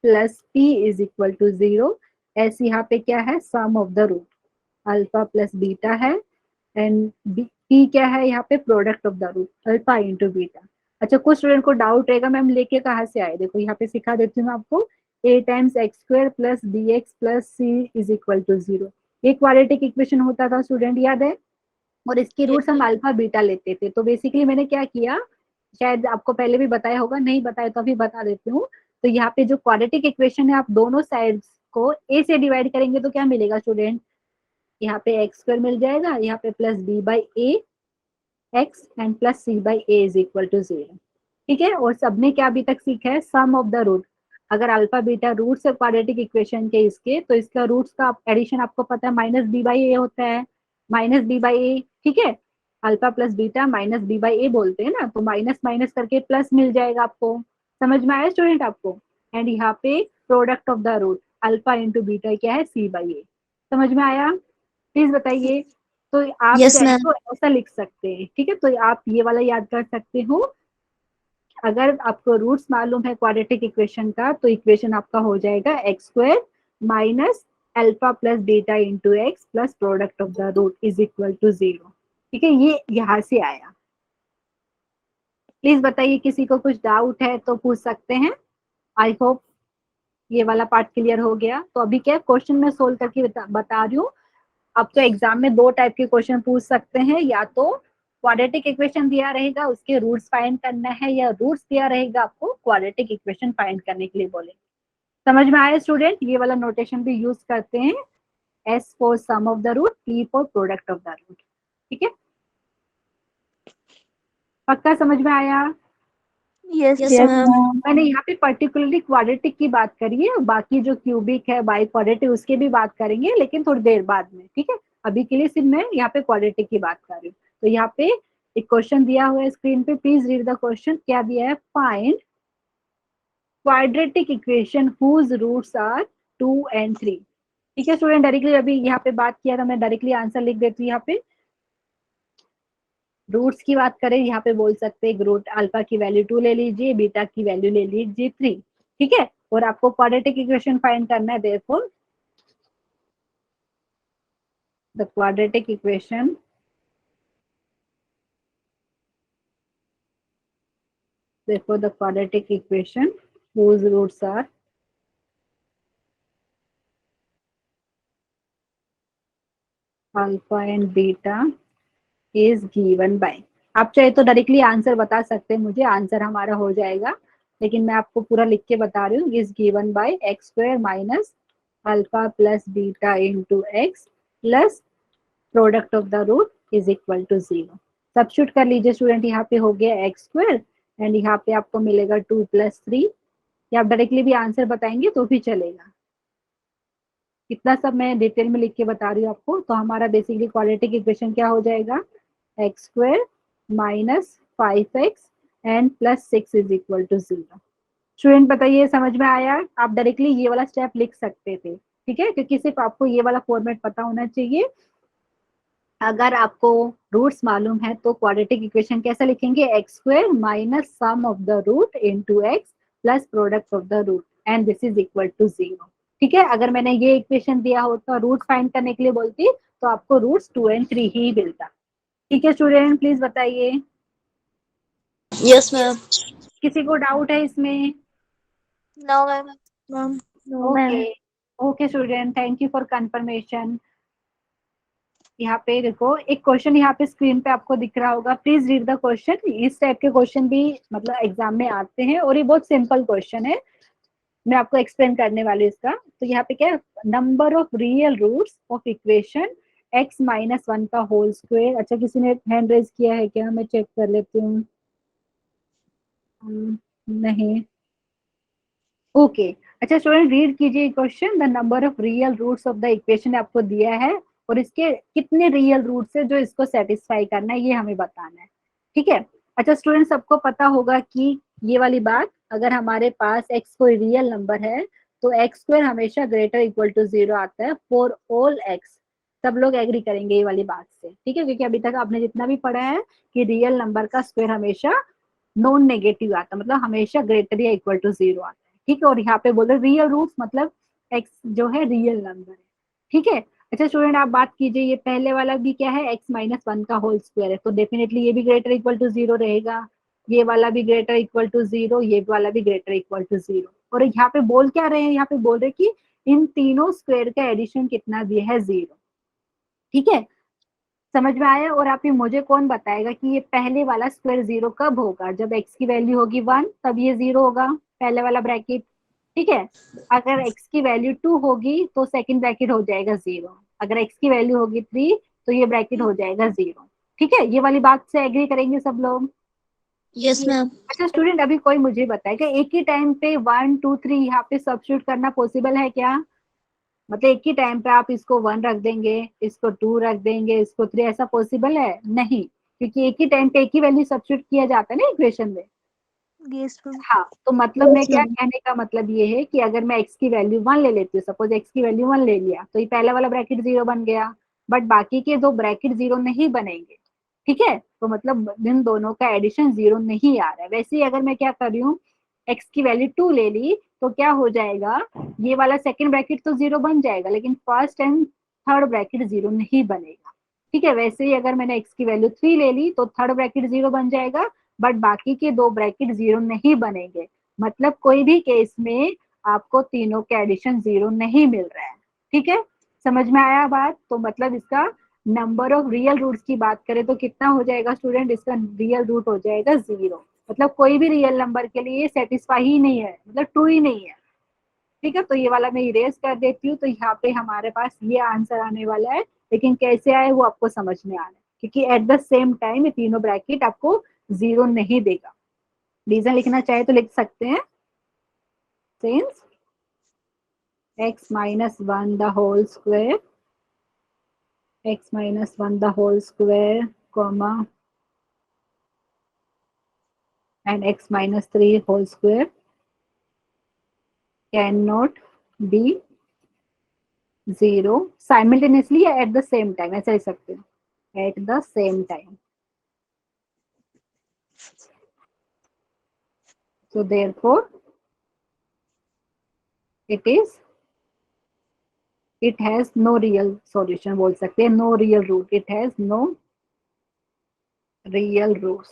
plus P is equal to 0। S यहाँ पे क्या है, sum of the root, alpha plus beta है, एंड पी क्या है यहाँ पे, product of the root, alpha into beta. अच्छा कुछ स्टूडेंट को डाउट रहेगा मैम लेके कहाँ से आए, देखो यहाँ पे सिखा देती हूँ आपको, A times x square plus B x plus C is equal to 0। ये क्वाड्रेटिक इक्वेशन होता था स्टूडेंट, याद है, और इसकी रूट्स हम अल्फा बीटा लेते थे। तो बेसिकली मैंने क्या किया, शायद आपको पहले भी बताया होगा, नहीं बताया तो अभी बता देती हूँ। तो यहाँ पे जो क्वाड्रेटिक इक्वेशन है, आप दोनों साइड्स को ए से डिवाइड करेंगे तो क्या मिलेगा स्टूडेंट, यहाँ पे एक्स स्क्वायर मिल जाएगा, यहाँ पे plus b by a x and plus c by a is equal to 0। ठीक है, और सबने क्या अभी तक सीखा है, सम ऑफ द रूट। अगर अल्फा बीटा रूट्स है क्वाड्रेटिक इक्वेशन के इसके, तो इसका रूट्स का एडिशन आपको पता है माइनस बी बाई ए होता है, माइनस बी बाई ए। ठीक है, alpha plus beta minus B by A बोलते हैं ना, तो माइनस माइनस करके प्लस मिल जाएगा आपको। समझ में आया स्टूडेंट आपको, एंड यहाँ पे product of the root alpha into beta क्या है, सी बाई ए। समझ में आया, प्लीज बताइए। तो आप यस चाहे मैम। तो ऐसा लिख सकते हैं। ठीक है, तो आप ये वाला याद कर सकते हो, अगर आपको रूट्स मालूम है क्वाड्रेटिक इक्वेशन का, तो इक्वेशन आपका हो जाएगा x square minus alpha plus beta into x plus product of the root is equal to 0। ठीक है, ये यहाँ से आया। प्लीज बताइए, किसी को कुछ डाउट है तो पूछ सकते हैं। आई होप ये वाला पार्ट क्लियर हो गया। तो अभी क्या क्वेश्चन में सोल्व करके बता रही हूँ। अब तो एग्जाम में दो टाइप के क्वेश्चन पूछ सकते हैं, या तो क्वाड्रेटिक इक्वेशन दिया रहेगा उसके रूट्स फाइंड करना है, या रूट्स दिया रहेगा आपको क्वाड्रेटिक इक्वेशन फाइंड करने के लिए बोले। समझ में आया स्टूडेंट? ये वाला नोटेशन भी यूज करते हैं, S for sum of the root, P for product of the root. ठीक है, पक्का समझ में आया? Yes ma'am. मैंने यहाँ पे पर्टिकुलरली क्वाड्रेटिक की बात करी है, बाकी जो क्यूबिक है बाई क्वाड्रेटिक उसके भी बात करेंगे, लेकिन थोड़ी देर बाद में। ठीक है, अभी के लिए सिर्फ मैं यहाँ पे क्वाड्रेटिक की बात कर रही हूँ। तो यहाँ पे एक क्वेश्चन दिया हुआ है स्क्रीन पे, प्लीज रीड द क्वेश्चन। क्या दिया है? Find quadratic equation whose roots are 2 and 3। ठीक है स्टूडेंट, डायरेक्टली अभी यहाँ पे बात किया था, मैं डायरेक्टली आंसर लिख देती हूँ। यहाँ पे रूट्स की बात करें, यहाँ पे बोल सकते हैं रूट अल्फा की वैल्यू 2 ले लीजिए, बीटा की वैल्यू ले लीजिए 3। ठीक है, और आपको क्वाड्रेटिक इक्वेशन फाइंड करना है। Therefore the quadratic equation therefore the quadratic equation whose roots are alpha and beta is given by। आप चाहे तो डायरेक्टली आंसर बता सकते हैं मुझे, आंसर हमारा हो जाएगा, लेकिन मैं आपको पूरा लिख के बता रही हूँ। Is given by x square minus alpha plus beta into x plus product of the root is equal to 0। Substitute कर लीजिए स्टूडेंट, यहाँ पे हो गया एक्स स्क्वायर एंड यहाँ पे आपको मिलेगा 2 + 3। या आप डायरेक्टली भी आंसर बताएंगे तो भी चलेगा, इतना सब मैं डिटेल में लिख के बता रही हूँ आपको। तो हमारा बेसिकली क्वाड्रेटिक इक्वेशन क्या हो जाएगा? X square minus 5x and plus 6 is equal to 0। Student बताइए समझ में आया? आप डायरेक्टली ये वाला स्टेप लिख सकते थे। ठीक है, क्योंकि सिर्फ आपको ये वाला फॉर्मेट पता होना चाहिए। अगर आपको रूट्स मालूम है तो क्वाड्रेटिक इक्वेशन कैसे लिखेंगे? X square minus sum of the root into x plus product of the root and this is equal to 0। ठीक है, अगर मैंने ये इक्वेशन दिया होता रूट फाइंड करने के लिए बोलती तो आपको रूट्स 2 and 3 ही मिलता। ठीक है स्टूडेंट, प्लीज बताइए। Yes ma'am. किसी को डाउट है इसमें? No ma'am. Okay okay student, thank you for confirmation. यहाँ पे देखो एक क्वेश्चन यहाँ पे स्क्रीन पे आपको दिख रहा होगा, प्लीज रीड द क्वेश्चन। इस टाइप के क्वेश्चन भी मतलब एग्जाम में आते हैं और ये बहुत सिंपल क्वेश्चन है, मैं आपको एक्सप्लेन करने वाली इसका। तो यहाँ पे क्या है? Number of real roots of equation x - 1 का होल स्क्वायर। अच्छा, किसी ने हैंड रेज किया है क्या? मैं चेक कर लेती हूँ। नहीं, ओके। अच्छा स्टूडेंट, रीड कीजिए question. The number of real roots of the equation आपको दिया है और इसके कितने रियल रूट्स है जो इसको सेटिस्फाई करना है, ये हमें बताना है। ठीक है। अच्छा स्टूडेंट, सबको पता होगा कि ये वाली बात, अगर हमारे पास x कोई रियल नंबर है तो एक्स स्क्वायर हमेशा ग्रेटर इक्वल टू 0 आता है फॉर ऑल x। सब लोग एग्री करेंगे ये वाली बात से। ठीक है, क्योंकि अभी तक आपने जितना भी पढ़ा है कि रियल नंबर का स्क्वायर हमेशा नॉन नेगेटिव आता है, मतलब हमेशा ग्रेटर या इक्वल टू 0 आता है। ठीक है, और यहाँ पे बोल रहे रियल रूट्स मतलब x जो है रियल नंबर है। ठीक है। अच्छा स्टूडेंट, आप बात कीजिए, ये पहले वाला भी क्या है? x - 1 का होल स्क्वायर है, तो डेफिनेटली ये भी ग्रेटर इक्वल टू 0 रहेगा। ये वाला भी ग्रेटर इक्वल टू 0, ये वाला भी ग्रेटर इक्वल टू 0। और यहाँ पे बोल क्या रहे हैं? यहाँ पे बोल रहे कि इन तीनों स्क्वायर का एडिशन कितना दिया है? 0। ठीक है, समझ में आया? और आप ये मुझे कौन बताएगा कि ये पहले वाला स्क्वायर 0 कब होगा? जब x की वैल्यू होगी 1 तब ये 0 होगा, पहले वाला ब्रैकेट। ठीक है, अगर x की वैल्यू 2 होगी तो सेकंड ब्रैकेट हो जाएगा 0। अगर x की वैल्यू होगी 3 तो ये ब्रैकेट हो जाएगा 0। ठीक है, ये वाली बात से एग्री करेंगे सब लोग? Yes ma'am. अच्छा स्टूडेंट, अभी कोई मुझे बताएगा एक ही टाइम पे 1 2 3 यहाँ पे सब्स्टिट्यूट करना पॉसिबल है क्या? मतलब एक ही टाइम पे आप इसको 1 रख देंगे, इसको 2 रख देंगे, इसको 3, ऐसा पॉसिबल है? नहीं, क्योंकि एक ही टाइम पे एक ही वैल्यू सब्स्टिट्यूट किया जाता है ना इक्वेशन में। Yes ma'am. हाँ, तो मतलब मैं क्या कहने का मतलब ये है कि अगर मैं x की वैल्यू 1 ले लेती हूँ, सपोज x की वैल्यू 1 ले लिया, तो ये पहले वाला ब्रैकेट 0 बन गया, बट बाकी के दो ब्रैकेट 0 नहीं बनेंगे। ठीक है, तो मतलब इन दोनों का एडिशन 0 नहीं आ रहा है। वैसे ही अगर मैं क्या कर रही हूँ, x की वैल्यू 2 ले ली तो क्या हो जाएगा, ये वाला सेकंड ब्रैकेट तो 0 बन जाएगा, लेकिन फर्स्ट एंड थर्ड ब्रैकेट 0 नहीं बनेगा। ठीक है, वैसे ही अगर मैंने x की वैल्यू 3 ले ली तो थर्ड ब्रैकेट 0 बन जाएगा, बट बाकी के दो ब्रैकेट 0 नहीं बनेंगे। मतलब कोई भी केस में आपको तीनों के एडिशन 0 नहीं मिल रहा है। ठीक है, समझ में आया बात? तो मतलब इसका नंबर ऑफ रियल रूट्स की बात करें तो कितना हो जाएगा स्टूडेंट, इसका रियल रूट हो जाएगा 0। मतलब कोई भी रियल नंबर के लिए सेटिस्फाई ही नहीं है, मतलब ट्रू ही नहीं है। ठीक है, तो ये वाला मैं इरेज कर देती हूँ, तो यहाँ पे हमारे पास ये आंसर आने वाला है। लेकिन कैसे आए वो आपको समझ में आ रहा है, क्योंकि एट द सेम टाइम ये तीनों ब्रैकेट आपको 0 नहीं देगा। रीजन लिखना चाहे तो लिख सकते हैं, since x minus 1 the whole square, x minus 1 the whole square, comma, and x minus 3 whole square cannot be 0 simultaneously at the same time, ऐसा लिख सकते हैं, at the same time. So therefore it has no real solution, बोल सकते हैं, no real root, it has no real roots.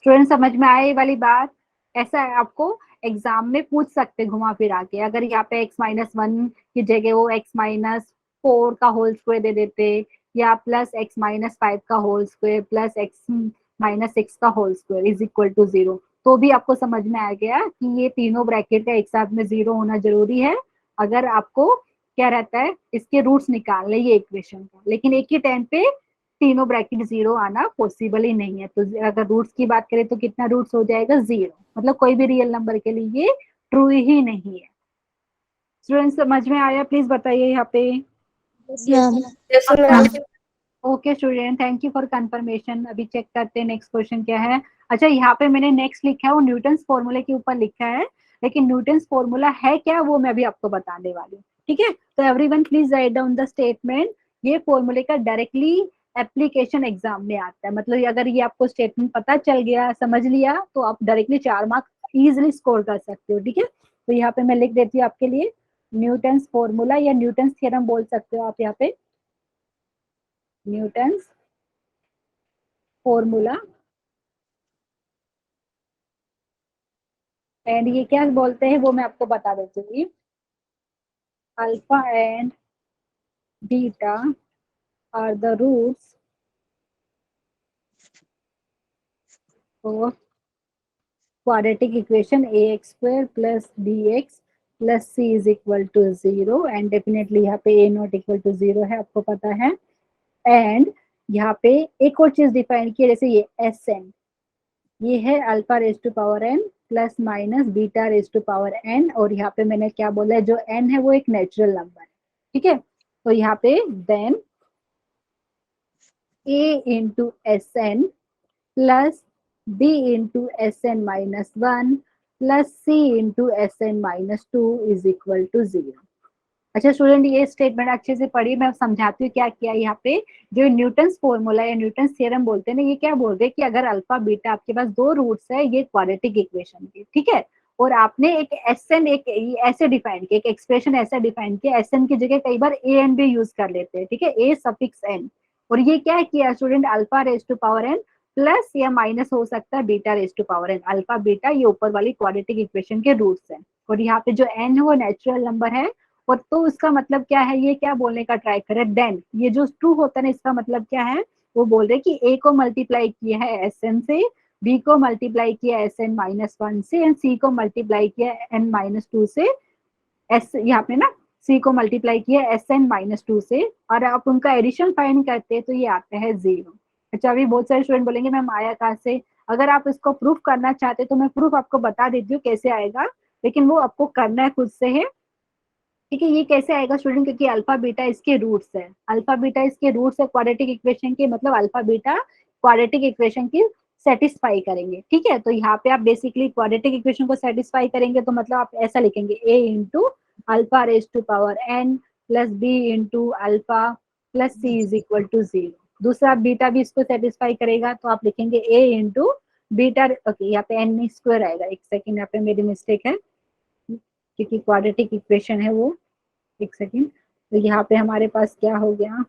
Student समझ में आए ये वाली बात? ऐसा है, आपको एग्जाम में पूछ सकते घुमा फिरा के, अगर यहाँ पे x माइनस 1 की जगह वो x माइनस 4 का होल स्क्वायर दे देते, या प्लस x माइनस 5 का whole square plus x minus 6 का whole square is equal to 0, तो भी आपको समझ में आ गया कि ये तीनों ब्रैकेट का एक साथ में 0 होना जरूरी है अगर आपको क्या रहता है, इसके रूट्स निकालने ये इक्वेशन का। लेकिन एक ही टाइम पे तीनों ब्रैकेट 0 आना पॉसिबल ही नहीं है। तो अगर रूट्स की बात करें तो कितना रूट्स हो जाएगा, 0। मतलब कोई भी रियल नंबर के लिए ये ट्रू ही नहीं है। स्टूडेंट समझ में आया? प्लीज बताइए यहाँ पे। Okay student, thank you for confirmation. अभी चेक करते हैं नेक्स्ट क्वेश्चन क्या है। अच्छा, यहाँ पे मैंने नेक्स्ट लिखा है वो न्यूटन्स फॉर्मूले के ऊपर लिखा है, लेकिन न्यूटन्स फॉर्मूला है क्या वो मैं अभी आपको बताने वाली हूँ। ठीक है, तो everyone please write down the statement. ये फॉर्मूले का डायरेक्टली एप्लीकेशन एग्जाम में आता है। मतलब अगर ये आपको स्टेटमेंट पता चल गया, समझ लिया, तो आप डायरेक्टली 4 मार्क्स इजिली स्कोर कर सकते हो। ठीक है, तो यहाँ पे मैं लिख देती हूँ आपके लिए न्यूटन्स फॉर्मूला या न्यूटन्स थ्योरम बोल सकते हो आप यहाँ पे, न्यूटन्स फॉर्मूला। एंड ये क्या बोलते हैं वो मैं आपको बता देती हूँ। Alpha and beta are the roots of quadratic equation ax square plus bx plus c is equal to 0, and definitely यहाँ पे a नॉट इक्वल टू 0 है, आपको पता है। एंड यहाँ पे एक और चीज डिफाइन की है, जैसे ये Sn, ये है alpha raise to power n plus minus beta raise to power n, और यहाँ पे मैंने क्या बोला है, जो n है वो एक नेचुरल नंबर है। ठीक है, तो यहाँ पे then a into S N plus b into S N minus 1 plus c into S N minus 2 is equal to 0। अच्छा स्टूडेंट, ये स्टेटमेंट अच्छे से पढ़िए, मैं समझाती हूँ क्या किया यहाँ पे। जो न्यूटन्स फॉर्मूला या न्यूटन्स थ्योरम बोलते हैं ना, ये क्या बोल रहे हैं कि अगर अल्फा बीटा आपके पास दो रूट्स है ये क्वाड्रेटिक इक्वेशन के, ठीक है, और आपने एक एसएन एक ऐसे डिफाइन किया, एक एक्सप्रेशन ऐसा डिफाइन किया, एसएन की जगह कई बार ए एन भी यूज कर लेते हैं। ठीक है, ए सफिक्स एन, और ये क्या किया student, alpha raise to power n plus या माइनस हो सकता है beta raise to power n. Alpha beta ये ऊपर वाली क्वाड्रेटिक इक्वेशन के रूट्स हैं, और यहाँ पे जो एन है वो नेचुरल नंबर है। और तो उसका मतलब क्या है, ये क्या बोलने का ट्राई करे, देन ये जो ट्रू होता है ना, इसका मतलब क्या है, वो बोल रहे कि ए को मल्टीप्लाई किया है एस एन से, बी को मल्टीप्लाई किया एस एन माइनस 1 से, एंड सी को मल्टीप्लाई किया एन माइनस 2 से। एस यहाँ पे ना सी को मल्टीप्लाई किया एस एन माइनस 2 से, और आप उनका एडिशन फाइंड करते हैं तो ये आता है 0। अच्छा, अभी बहुत सारे स्टूडेंट बोलेंगे मैम आया कहाँ से। अगर आप इसको प्रूफ करना चाहते तो मैं प्रूफ आपको बता देती हूँ कैसे आएगा, लेकिन वो आपको करना है खुद से है। ठीक है, ये कैसे आएगा स्टूडेंट, क्योंकि अल्फा बीटा इसके रूट्स है, अल्फा बीटा इसके रूट्स है क्वाड्रेटिक इक्वेशन के, मतलब अल्फा बीटा क्वाड्रेटिक इक्वेशन की सेटिस्फाई करेंगे। ठीक है, तो यहाँ पे आप बेसिकली क्वाड्रेटिक इक्वेशन को सेटिस्फाई करेंगे, तो मतलब आप ऐसा लिखेंगे a into alpha raise to power n plus b into alpha plus c is equal to 0। दूसरा बीटा भी इसको सेटिस्फाई करेगा, तो आप लिखेंगे ए इंटू बीटा। ओके, यहाँ पे एन स्क्वायर आएगा, एक सेकेंड, यहाँ पे मेरी मिस्टेक है क्योंकि क्वाड्रेटिक इक्वेशन है वो, एक सेकेंड। तो यहाँ पे हमारे पास क्या हो गया,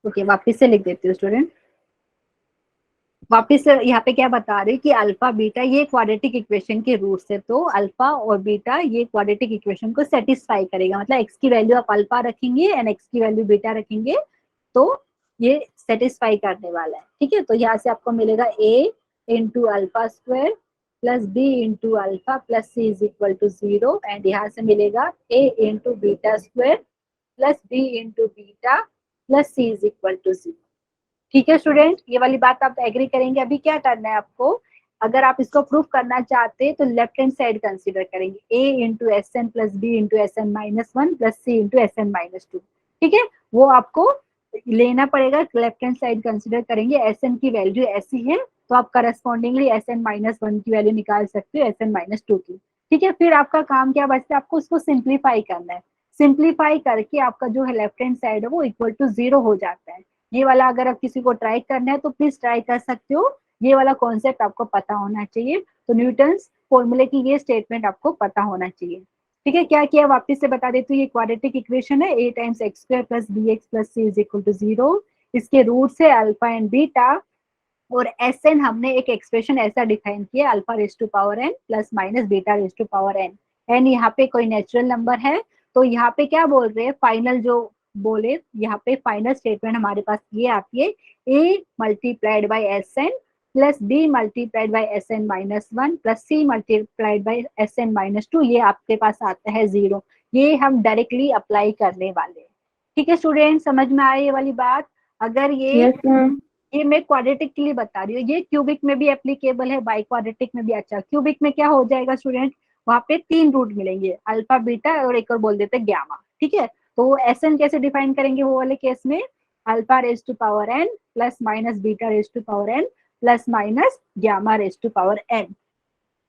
ओके वापिस से लिख देती हूँ स्टूडेंट। वापिस से यहाँ पे क्या बता रही कि अल्फा बीटा ये क्वाड्रेटिक इक्वेशन के रूट्स है, तो अल्फा और बीटा ये क्वाड्रेटिक इक्वेशन को सेटिस्फाई करेगा, मतलब एक्स की वैल्यू आप अल्फा रखेंगे एंड एक्स की वैल्यू बीटा रखेंगे तो ये सेटिस्फाई करने वाला है। ठीक है, तो यहाँ से आपको मिलेगा A into alpha square plus B into alpha plus C is equal to 0, and यहाँ से मिलेगा A into beta square plus B into beta plus C is equal to 0। ठीक है स्टूडेंट, ये वाली बात आप एग्री करेंगे। अभी क्या करना है आपको, अगर आप इसको प्रूफ करना चाहते हैं तो लेफ्ट हैंड साइड कंसीडर करेंगे, A into S N plus B into S N minus 1 plus C into S N minus 2। ठीक है, वो आपको लेना पड़ेगा, लेफ्ट हैंड साइड कंसीडर करेंगे। एस एन की वैल्यू ऐसी है तो आप करस्पॉन्डिंगली एस एन माइनस 1 की वैल्यू निकाल सकते हो एस एन माइनस 2 की। ठीक है, फिर आपका काम क्या बचता है, आपको उसको सिंप्लीफाई करना है। सिंप्लीफाई करके आपका जो है लेफ्ट हैंड साइड है वो इक्वल टू 0 हो जाता है। ये वाला अगर आप किसी को ट्राई करना है तो प्लीज ट्राई कर सकते हो, ये वाला कॉन्सेप्ट आपको पता होना चाहिए। तो न्यूटन्स फॉर्मूले की ये स्टेटमेंट आपको पता होना चाहिए। ठीक है, क्या किया वापस से बता देती हूँ, ये क्वाड्रेटिक इक्वेशन है, a times x square plus B x plus C is equal to 0। इसके रूट्स है अल्फा एंड बीटा, और एस एन हमने एक एक्सप्रेशन ऐसा डिफाइन किया, alpha raise to power n plus minus beta raise to power n. N यहाँ पे कोई नेचुरल नंबर है, तो यहाँ पे क्या बोल रहे हैं, फाइनल जो बोले यहाँ पे फाइनल स्टेटमेंट हमारे पास ये आती है, a multiplied by s N plus b multiplied by s N minus 1 plus c multiplied by s N minus 2, ये आपके पास आता है 0। ये हम डायरेक्टली अप्लाई करने वाले हैं। ठीक है स्टूडेंट, समझ में आए ये वाली बात। अगर यस मैम। ये मैं क्वाड्रेटिक के लिए बता रही हूँ, ये क्यूबिक में भी एप्लीकेबल है, बाई क्वाड्रेटिक में भी। अच्छा, क्यूबिक में क्या हो जाएगा स्टूडेंट, वहां पे 3 रूट मिलेंगे, अल्फा बीटा और एक और बोल देते हैं गामा। ठीक है, तो एस एन कैसे डिफाइन करेंगे वो वाले केस में, alpha raise to power n plus minus beta raise to power n plus minus gamma raise to power n.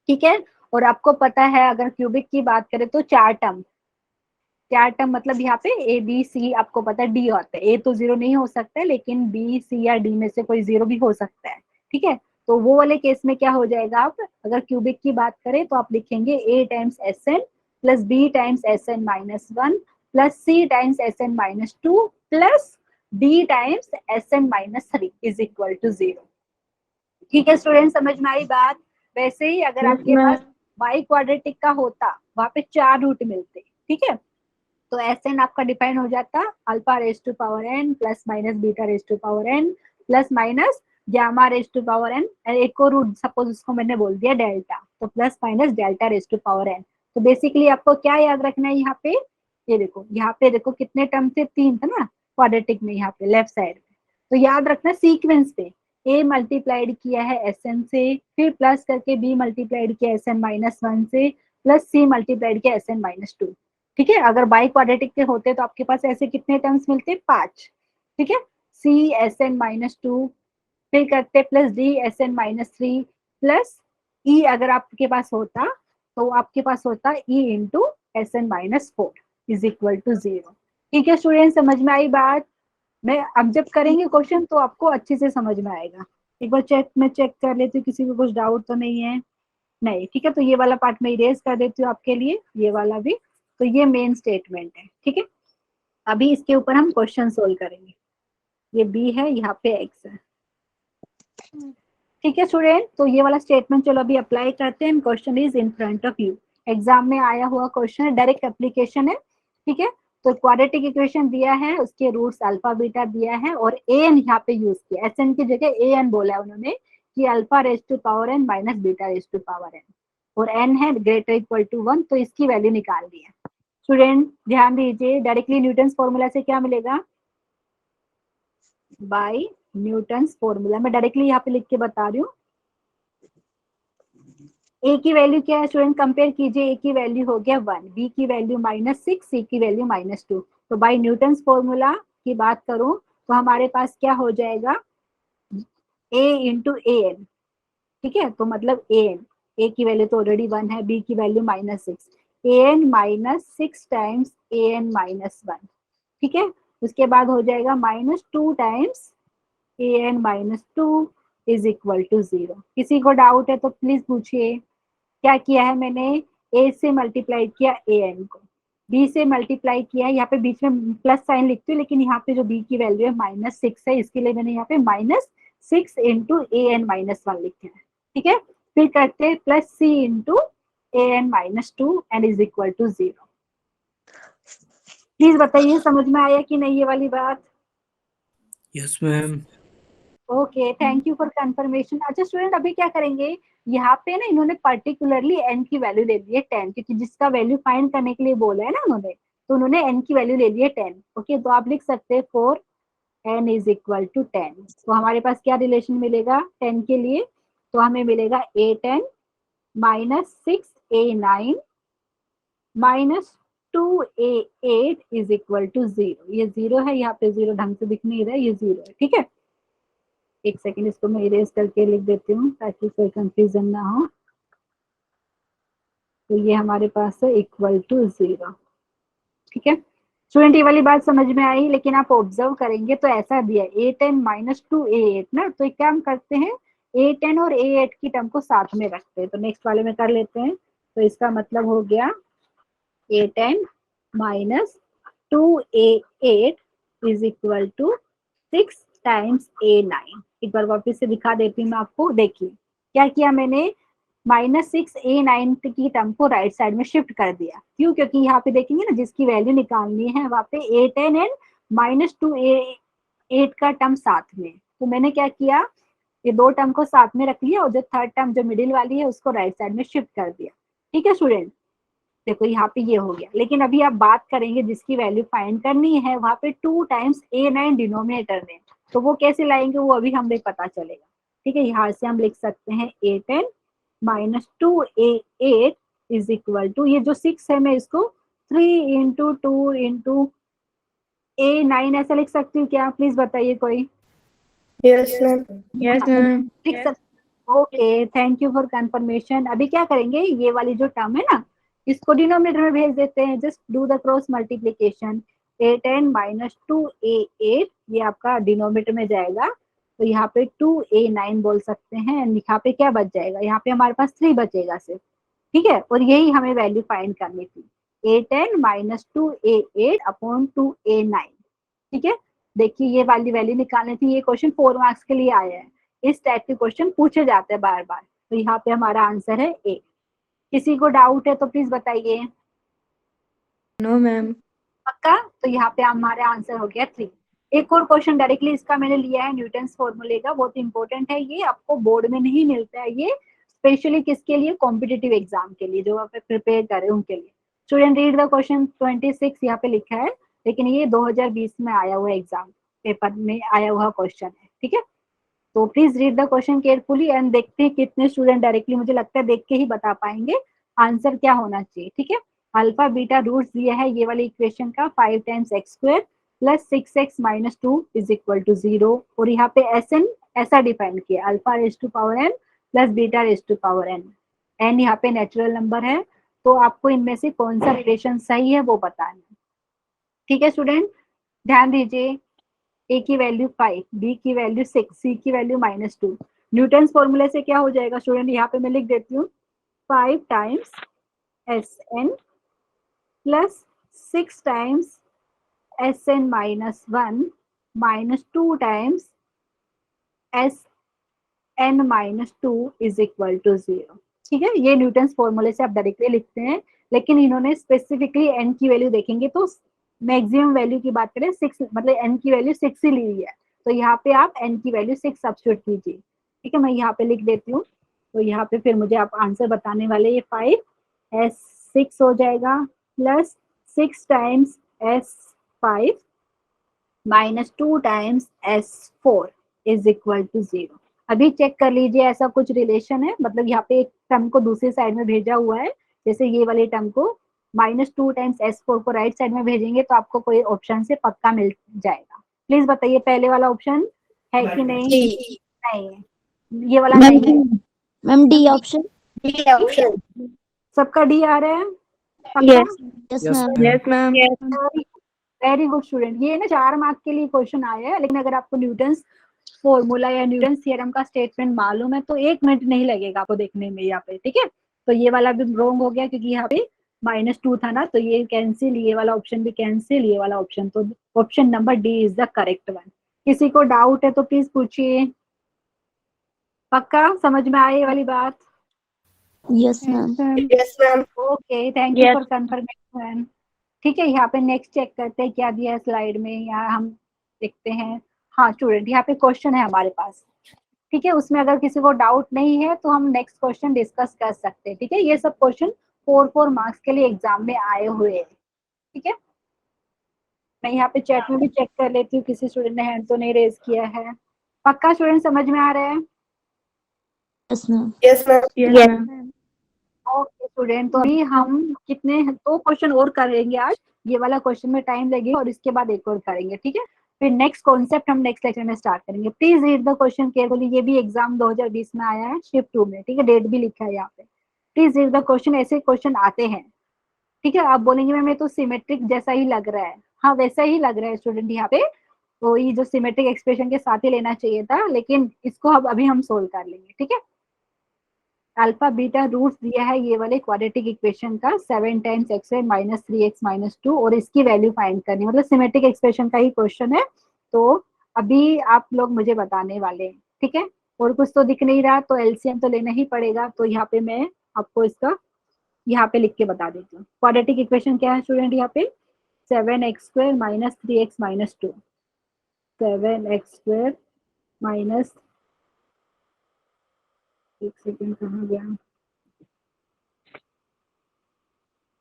ठीक है, और आपको पता है अगर क्यूबिक की बात करें तो 4 टर्म मतलब यहाँ पे ए बी सी, आपको पता है डी होता है, ए तो 0 नहीं हो सकता है लेकिन बी सी या डी में से कोई 0 भी हो सकता है। ठीक है, तो वो वाले केस में क्या हो जाएगा, आप अगर क्यूबिक की बात करें तो आप लिखेंगे a times s N plus b times s N minus 1 plus c times s N minus 2 plus d times s N minus 3 is equal to 0। ठीक है स्टूडेंट, समझ में आई बात। वैसे ही अगर आपके पास बाई क्वाड्रेटिक का होता, वहां पे 4 रूट मिलते। ठीक है, तो एस एन आपका डिफाइन हो जाता alpha raise to power n plus minus beta raise to power n plus minus gamma raise to power n, एक और रूट सपोज उसको मैंने बोल दिया डेल्टा, तो plus minus delta raise to power n. तो बेसिकली आपको क्या याद रखना है यहाँ पे, ये देखो यहाँ पे देखो कितने टर्म थे, 3 था ना क्वाड्रेटिक में, यहाँ पे लेफ्ट साइड में। तो याद रखना सीक्वेंस पे, ए मल्टीप्लाइड किया है एस एन से, फिर प्लस करके बी मल्टीप्लाइड किया एस एन माइनस 1 से, प्लस सी मल्टीप्लाइड किया एस एन माइनस 2। ठीक है, अगर बाई क्वाड्रेटिक के होते तो आपके पास ऐसे कितने टर्म्स मिलते, 5। ठीक है, सी एस एन माइनस 2, फिर करते plus d s N minus 3 plus e, अगर आपके पास होता तो आपके पास होता e into S N minus 4 is equal to 0। ठीक है स्टूडेंट, समझ में आई बात। मैं अब जब करेंगे क्वेश्चन तो आपको अच्छे से समझ में आएगा। एक बार मैं चेक कर लेती हूँ किसी को कुछ डाउट तो नहीं है, नहीं। ठीक है, तो ये वाला पार्ट मैं इरेज कर देती हूँ आपके लिए, ये वाला भी। तो ये मेन स्टेटमेंट है। ठीक है, अभी इसके ऊपर हम क्वेश्चन सोल्व करेंगे। ये बी है, यहाँ पे एक्स है। ठीक है स्टूडेंट, तो ये वाला स्टेटमेंट चलो अभी अप्लाई करते हैं। Question is in front of you, exam में आया हुआ क्वेश्चन है, डायरेक्ट एप्लीकेशन है। ठीक है, तो क्वाड्रेटिक इक्वेशन दिया है, उसके रूट्स अल्फा बीटा दिया है और ए एन यहाँ पे यूज किया, एस एन की जगह ए एन बोला है उन्होंने कि alpha raise to power n minus beta raise to power n, और एन है ग्रेटर इक्वल टू 1, तो इसकी वैल्यू निकाल दी है। स्टूडेंट ध्यान दीजिए, डायरेक्टली न्यूटन्स फॉर्मूला से क्या मिलेगा, बाय न्यूटन्स फॉर्मूला। मैं डायरेक्टली यहाँ पे लिख के बता रही हूँ। ए की वैल्यू क्या है स्टूडेंट, कंपेयर कीजिए, ए की वैल्यू हो गया 1, बी की वैल्यू -6, सी की वैल्यू -2। तो बाय न्यूटन्स फॉर्मूला की बात करूं तो हमारे पास क्या हो जाएगा, ए इंटू ए एन। ठीक है, तो मतलब ए एन, ए की वैल्यू तो ऑलरेडी 1 है, बी की value -6, a n -6 times a n -1। ठीक है, उसके बाद हो जाएगा -2 times an minus 2 is equal to 0। किसी को डाउट है तो प्लीज पूछिए। क्या किया है मैंने, a से मल्टीप्लाई किया an को, b से मल्टीप्लाई किया है, यहाँ पे बीच में प्लस साइन लिखती हूँ लेकिन यहाँ पे जो b की वैल्यू है -6 है, इसके लिए मैंने यहाँ पे -6 इंटू an -1 लिखा है। ठीक है, फिर करते हैं plus c into an -2 and is equal to 0। Please बताइए समझ में आया कि नहीं ये वाली बात? Yes ma'am. Okay, thank you for confirmation. अच्छा स्टूडेंट, अभी क्या करेंगे, यहाँ पे ना इन्होंने पर्टिकुलरली n की वैल्यू ले ली है 10, क्योंकि जिसका वैल्यू फाइंड करने के लिए बोला है ना उन्होंने, तो उन्होंने n की वैल्यू ले ली है 10। ओके, तो आप लिख सकते हैं 4 n इज इक्वल टू 10। तो हमारे पास क्या रिलेशन मिलेगा 10 के लिए, तो हमें मिलेगा a10 -6a9 -2a8 is equal to 0। ये 0 है, यहाँ पे 0 ढंग से दिख नहीं रहा है, ये 0 है। ठीक है, एक सेकेंड, इसको मैं इरेज करके लिख देती हूँ ताकि कोई कंफ्यूजन ना हो। तो ये हमारे पास है इक्वल टू 0। ठीक है स्टूडेंट, ये वाली बात समझ में आई, लेकिन आप ऑब्जर्व करेंगे तो ऐसा दिया a10 -2a8 ना, तो एक काम करते हैं, a10 और a8 की टर्म को साथ में रखते हैं। तो नेक्स्ट वाले में कर लेते हैं। तो इसका मतलब हो गया a10 -2a8 is equal to 6 times a9। एक बार वापस से दिखा देती हूँ मैं आपको। देखिए क्या किया मैंने, -6a9 की टर्म को राइट साइड में शिफ्ट कर दिया। क्यों? क्योंकि यहाँ पे देखेंगे ना, जिसकी वैल्यू निकालनी है वहाँ पे a10 एंड -2a8 का टर्म साथ में। तो मैंने क्या किया, ये दो टर्म को साथ में रख लिया और जो थर्ड टर्म जो मिडिल वाली है उसको राइट साइड में शिफ्ट कर दिया। ठीक है स्टूडेंट, देखो यहाँ पे ये हो गया। लेकिन अभी आप बात करेंगे जिसकी वैल्यू फाइंड करनी है वहाँ पे 2 टाइम्स a9 डिनोमिनेटर में, तो वो कैसे लाएंगे वो अभी हमें पता चलेगा। ठीक है, यहाँ से हम लिख सकते हैं a10 -2a8 is equal to, ये जो 6 है मैं इसको 3 इंटू 2 इंटू a9 ऐसा लिख सकती हूँ क्या? प्लीज बताइए कोई। Yes ma'am. Yes ma'am. लिख सकते। Okay, thank you for confirmation. अभी क्या करेंगे, ये वाली जो टर्म है ना इसको डिनोमिनेटर में भेज देते हैं। Just do the cross multiplication, a10 -2a8 ये आपका डिनोमिनेटर में जाएगा, तो यहाँ पे 2a9 बोल सकते हैं। एंड यहाँ पे क्या बच जाएगा, यहाँ पे हमारे पास 3 बचेगा सिर्फ। ठीक है, और यही हमें वैल्यू फाइंड करनी थी, a10 -2a8 अपॉन 2a9। ठीक है, देखिए ये वाली वैल्यू निकालनी थी। ये क्वेश्चन 4 मार्क्स के लिए आया है, इस टाइप के क्वेश्चन पूछे जाते हैं बार बार। तो यहाँ पे हमारा आंसर है ए। किसी को डाउट है तो प्लीज बताइए। No ma'am. पक्का? तो यहाँ पे हमारा आंसर हो गया 3। एक और क्वेश्चन डायरेक्टली इसका मैंने लिया है न्यूटन्स फॉर्मूले का, बहुत इंपॉर्टेंट है ये, आपको बोर्ड में नहीं मिलता है ये, स्पेशली किसके लिए, कॉम्पिटिटिव एग्जाम के लिए, जो आप प्रिपेयर कर रहे हैं उनके लिए। स्टूडेंट रीड द क्वेश्चन 26 यहाँ पे लिखा है, लेकिन ये 2020 में आया हुआ एग्जाम पेपर में आया हुआ क्वेश्चन है। ठीक है, तो please read the question carefully and देखते हैं कितने स्टूडेंट डायरेक्टली, मुझे लगता है देख के ही बता पाएंगे आंसर क्या होना चाहिए। ठीक है, अल्फा बीटा रूट्स दिया है ये वाली इक्वेशन का, 5 times x² plus 6x - 2 is equal to 0। और यहाँ पे Sn ऐसा डिफाइन किया, alpha raise to power n plus beta raise to power n। n यहाँ पे नेचुरल नंबर है, तो आपको इनमें से कौन सा रिलेशन सही है वो बताना है। ठीक है स्टूडेंट, ध्यान दीजिए। a की वैल्यू 5, b की वैल्यू 6, c की वैल्यू -2। न्यूटन्स फॉर्मूले से क्या हो जाएगा स्टूडेंट, यहाँ पे मैं लिख देती हूँ 5 times Sn plus 6 times Sn -1 -2 times Sn -2 is equal to 0। ठीक है, ये न्यूटन्स फॉर्मूले से आप डायरेक्टली लिखते हैं, लेकिन इन्होंने स्पेसिफिकली n की वैल्यू देखेंगे तो मैक्सिमम वैल्यू की बात करें 6, मतलब n की वैल्यू 6 ही ली हुई है, तो यहाँ पे आप n की वैल्यू 6 सब्स्टिट्यूट कीजिए। ठीक है, मैं यहाँ पे लिख देती हूँ। तो यहाँ पे फिर मुझे आप आंसर बताने वाले, ये 5 S6 हो जाएगा plus 6 times S5 -2 times S4 is equal to 0। अभी चेक कर लीजिए ऐसा कुछ रिलेशन है, मतलब यहाँ पे एक टर्म को दूसरी साइड में भेजा हुआ है, जैसे ये वाले टर्म को -2 टाइम्स S4 को राइट साइड में भेजेंगे तो आपको कोई ऑप्शन से पक्का मिल जाएगा। प्लीज बताइए पहले वाला ऑप्शन है कि नहीं? नहीं है, ये वाला नहीं है मैम डी ऑप्शन। सबका डी आ रहा है? Yes ma'am. Yes ma'am. Yes ma'am. Very good student. ये ना 4 मार्क के लिए क्वेश्चन आया है, लेकिन अगर आपको न्यूटन्स फॉर्मूला या न्यूटन्स थ्योरम का स्टेटमेंट मालूम है तो 1 मिनट नहीं लगेगा आपको देखने में यहाँ पे, ठीक है। तो ये वाला भी रॉन्ग हो गया क्योंकि यहाँ पे -2 था ना, तो ये कैंसिल, ये वाला ऑप्शन भी कैंसिल, ये वाला ऑप्शन, तो option number D is the correct one. किसी को डाउट है तो प्लीज पूछिए। पक्का समझ में आए ये वाली बात? Yes ma'am. Yes ma'am. Okay, thank you for confirmation. ठीक है, यहाँ पे नेक्स्ट चेक करते हैं क्या दिया है स्लाइड में, यहाँ हम देखते हैं। हाँ स्टूडेंट, यहाँ पे क्वेश्चन है हमारे पास, ठीक है। उसमें अगर किसी को डाउट नहीं है तो हम नेक्स्ट क्वेश्चन डिस्कस कर सकते हैं, ठीक है। ये सब क्वेश्चन 4 मार्क्स के लिए एग्जाम में आए हुए हैं, ठीक है। मैं यहाँ पे चैट में भी चेक कर लेती हूँ किसी स्टूडेंट ने हैंड तो नहीं रेज किया है। पक्का स्टूडेंट समझ में आ रहा है? Yes ma'am. Yes ma'am. Okay student, तो अभी हम कितने 2 क्वेश्चन और करेंगे आज। ये वाला क्वेश्चन में टाइम लगेगा और इसके बाद एक और करेंगे, ठीक है। फिर नेक्स्ट कॉन्सेप्ट हम नेक्स्ट लेक्चर में स्टार्ट करेंगे। Please read the question carefully. ये भी एग्जाम 2020 में आया है शिफ्ट 2 में, ठीक है। डेट भी लिखा है यहाँ पे। Please read the question. ऐसे क्वेश्चन आते हैं, ठीक है। आप बोलेंगे मैम ये तो सिमेट्रिक जैसा ही लग रहा है। हाँ वैसा ही लग रहा है स्टूडेंट यहाँ पे, तो ये जो सिमेट्रिक एक्सप्रेशन के साथ ही लेना चाहिए था, लेकिन इसको अब अभी हम सोल्व कर लेंगे, ठीक है। अल्फा बीटा रूट्स दिया है ये वाले क्वाड्रेटिक इक्वेशन का 7 टाइम्स x माइनस 3x - 2, और इसकी वैल्यू फाइंड करनी, मतलब सिमेट्रिक एक्सप्रेशन का ही क्वेश्चन है। तो अभी आप लोग मुझे बताने वाले हैं, ठीक है। और कुछ तो दिख नहीं रहा तो एलसीएम तो लेना ही पड़ेगा, तो यहाँ पे मैं आपको इसका यहाँ पे लिख के बता देती हूँ। क्वाड्रेटिक इक्वेशन क्या है स्टूडेंट? यहाँ पे 7x² - 3x - 2, 7x² माइनस, एक सेकेंड कहाँ गया,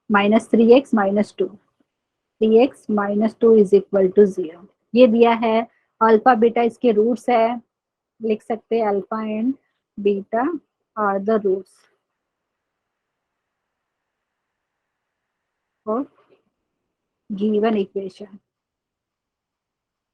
-3x - 2, 3x - 2 is equal to 0। ये दिया है। अल्फा बीटा इसके रूट्स है, लिख सकते हैं alpha and beta are the roots of given equation.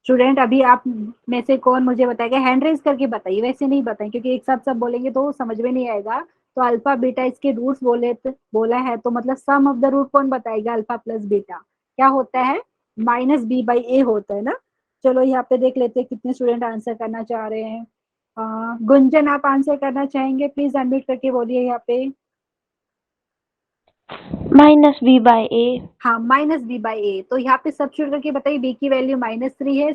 Student अभी आप में से कौन मुझे बताएगा? हैंड रेज करके बताइए, वैसे नहीं बताएं क्योंकि एक साथ सब बोलेंगे तो समझ में नहीं आएगा। तो अल्फा बीटा इसके रूट्स बोला है, तो मतलब सम ऑफ द रूट कौन बताएगा? अल्फा प्लस बीटा क्या होता है? -b/a होता है ना। चलो यहाँ पे देख लेते हैं कितने स्टूडेंट आंसर करना चाह रहे हैं। गुंजन आप आंसर करना चाहेंगे? प्लीज अनम्यूट करके बोलिए यहाँ पे। -b/a। हाँ -b/a। तो यहाँ पे सब्स्टिट्यूट करके बताइए। b की वैल्यू -3 है,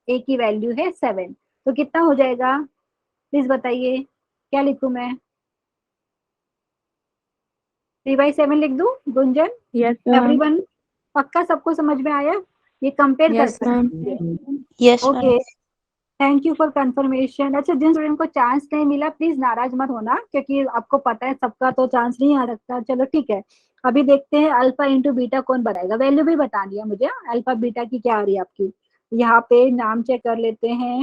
a की वैल्यू है 7, तो कितना हो जाएगा प्लीज बताइए। क्या लिखूं मैं? 3/7 लिख दूं गुंजन? यस एवरीवन पक्का सबको समझ में आया? ये कंपेयर कर यस मैम। सकते हैं। Yes okay, thank you for confirmation. अच्छा, जिन स्टूडेंट को चांस नहीं मिला प्लीज नाराज मत होना, क्योंकि आपको पता है सबका तो चांस नहीं आ सकता। चलो ठीक है, अभी देखते हैं अल्फा इंटू बीटा कौन बताएगा। वैल्यू भी बता दिया मुझे, अल्फा बीटा की क्या आ रही है आपकी। यहाँ पे नाम चेक कर लेते हैं।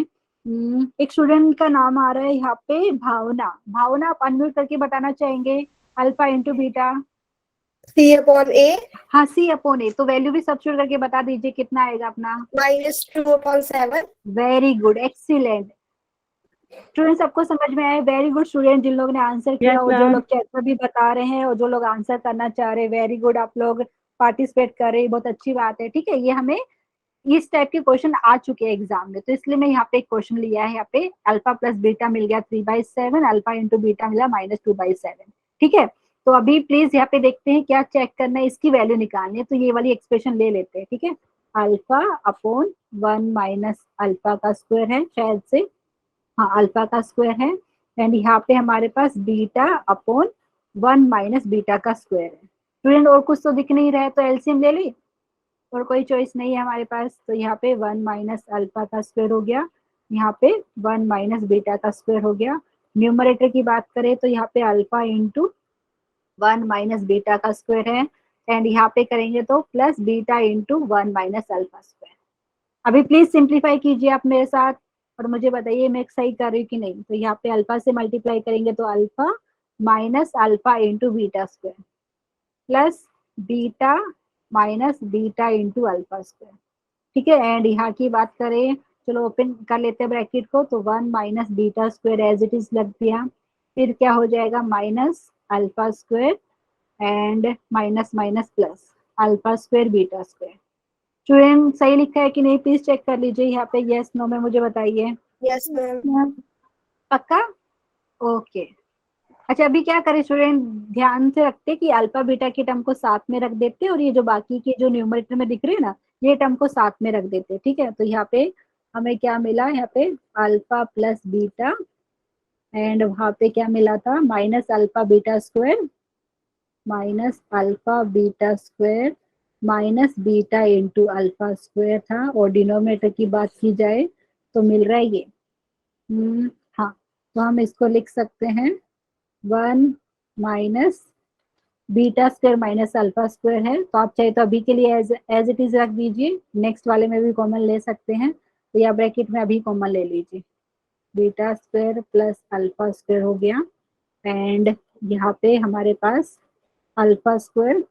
एक स्टूडेंट का नाम आ रहा है यहाँ पे, भावना। भावना आप अनम्यूट करके बताना चाहेंगे अल्फा इंटू बीटा? C/A हाँ C/A, तो वैल्यू भी सब्स्टिट्यूट करके बता दीजिए कितना आएगा अपना। -2/7। वेरी गुड, एक्सीलेंट स्टूडेंट, सबको समझ में आया? वेरी गुड स्टूडेंट, जिन लोगों ने आंसर किया और जो लोग चैट में भी बता रहे हैं और जो लोग आंसर करना चाह रहे हैं, वेरी गुड, आप लोग पार्टिसिपेट कर रहे हैं, बहुत अच्छी बात है, ठीक है। ये हमें इस टाइप के क्वेश्चन आ चुके हैं एग्जाम में, तो इसलिए मैं यहाँ पे एक क्वेश्चन लिया है। यहाँ पे अल्फा प्लस बीटा मिल गया 3/7, अल्फा इंटू बीटा मिला -2/7, ठीक है। तो अभी प्लीज यहाँ पे देखते हैं क्या चेक करना है, इसकी वैल्यू निकालनी है, तो ये वाली एक्सप्रेशन ले लेते हैं, ठीक है। अल्फा अपॉन 1 माइनस अल्फा का स्क्वायर है शायद से, हाँ अल्फा का स्क्वायर है, एंड यहाँ पे हमारे पास बीटा अपॉन 1 माइनस बीटा का स्क्वायर है। स्टूडेंट और कुछ तो दिख नहीं रहा है, तो एलसीएम ले ली, और कोई चॉइस नहीं है हमारे पास, तो यहाँ पे 1 माइनस अल्फा का स्क्वायर हो गया, यहाँ पे 1 माइनस बीटा का स्क्वायर हो गया। न्यूमरेटर की बात करें तो यहाँ पे अल्फा इंटू 1 माइनस बीटा का स्क्वायर है, एंड यहाँ पे करेंगे तो plus beta into 1 minus alpha square. अभी प्लीज सिंप्लीफाई कीजिए आप मेरे साथ और मुझे बताइए मैं सही कर रही हूँ कि नहीं। तो यहाँ पे अल्फा से मल्टीप्लाई करेंगे तो alpha minus alpha into beta square plus beta minus beta into alpha square, ठीक है। एंड यहाँ की बात करें, चलो ओपन कर लेते हैं ब्रैकेट को, तो 1 minus beta square as it is लग दिया, फिर क्या हो जाएगा minus alpha square and minus minus plus alpha square beta square, student सही लिखा है कि नहीं, प्लीज चेक कर लीजिए यहाँ पे, यस नो में मुझे बताइए। Yes, ma'am. पक्का? ओके। अच्छा अभी क्या करें स्टूडेंट, ध्यान से रखते कि अल्फा बीटा की टर्म को साथ में रख देते और ये जो बाकी के जो न्यूमरेटर में दिख रहे हैं ना, ये टर्म को साथ में रख देते। ठीक है, तो यहाँ पे हमें क्या मिला, यहाँ पे अल्फा प्लस बीटा, एंड वहां पे क्या मिला था, minus alpha beta square, minus alpha beta square minus beta into alpha square था, और डिनोमिनेटर की बात की जाए तो मिल रहा है ये। हाँ, तो हम इसको लिख सकते हैं 1 minus beta square minus alpha square है। तो आप चाहे तो अभी के लिए एज इट इज रख दीजिए, नेक्स्ट वाले में भी कॉमन ले सकते हैं, तो या ब्रैकेट में अभी कॉमन ले लीजिए, beta square plus alpha square हो गया, एंड यहाँ पे हमारे पास alpha square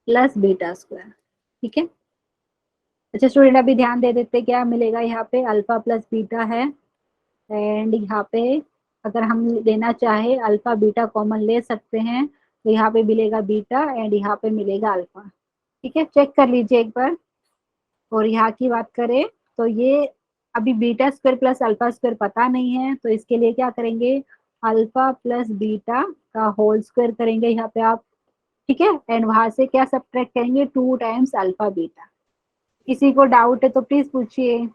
plus beta square. ठीक है, अच्छा स्टूडेंट अभी ध्यान दे देते क्या मिलेगा, यहाँ पे अल्फा प्लस बीटा है, एंड यहाँ पे अगर हम लेना चाहे अल्फा बीटा कॉमन ले सकते हैं, तो यहाँ पे मिलेगा बीटा एंड यहाँ पे मिलेगा अल्फा। ठीक है, चेक कर लीजिए एक बार। और यहाँ की बात करें तो ये अभी beta square plus alpha square पता नहीं है, तो इसके लिए क्या करेंगे, अल्फा प्लस बीटा का होल स्क्वायर करेंगे यहाँ पे आप। ठीक है, एंड वहां से क्या सब्ट्रैक्ट करेंगे, 2 टाइम्स अल्फा बीटा। किसी को डाउट है तो प्लीज पूछिए।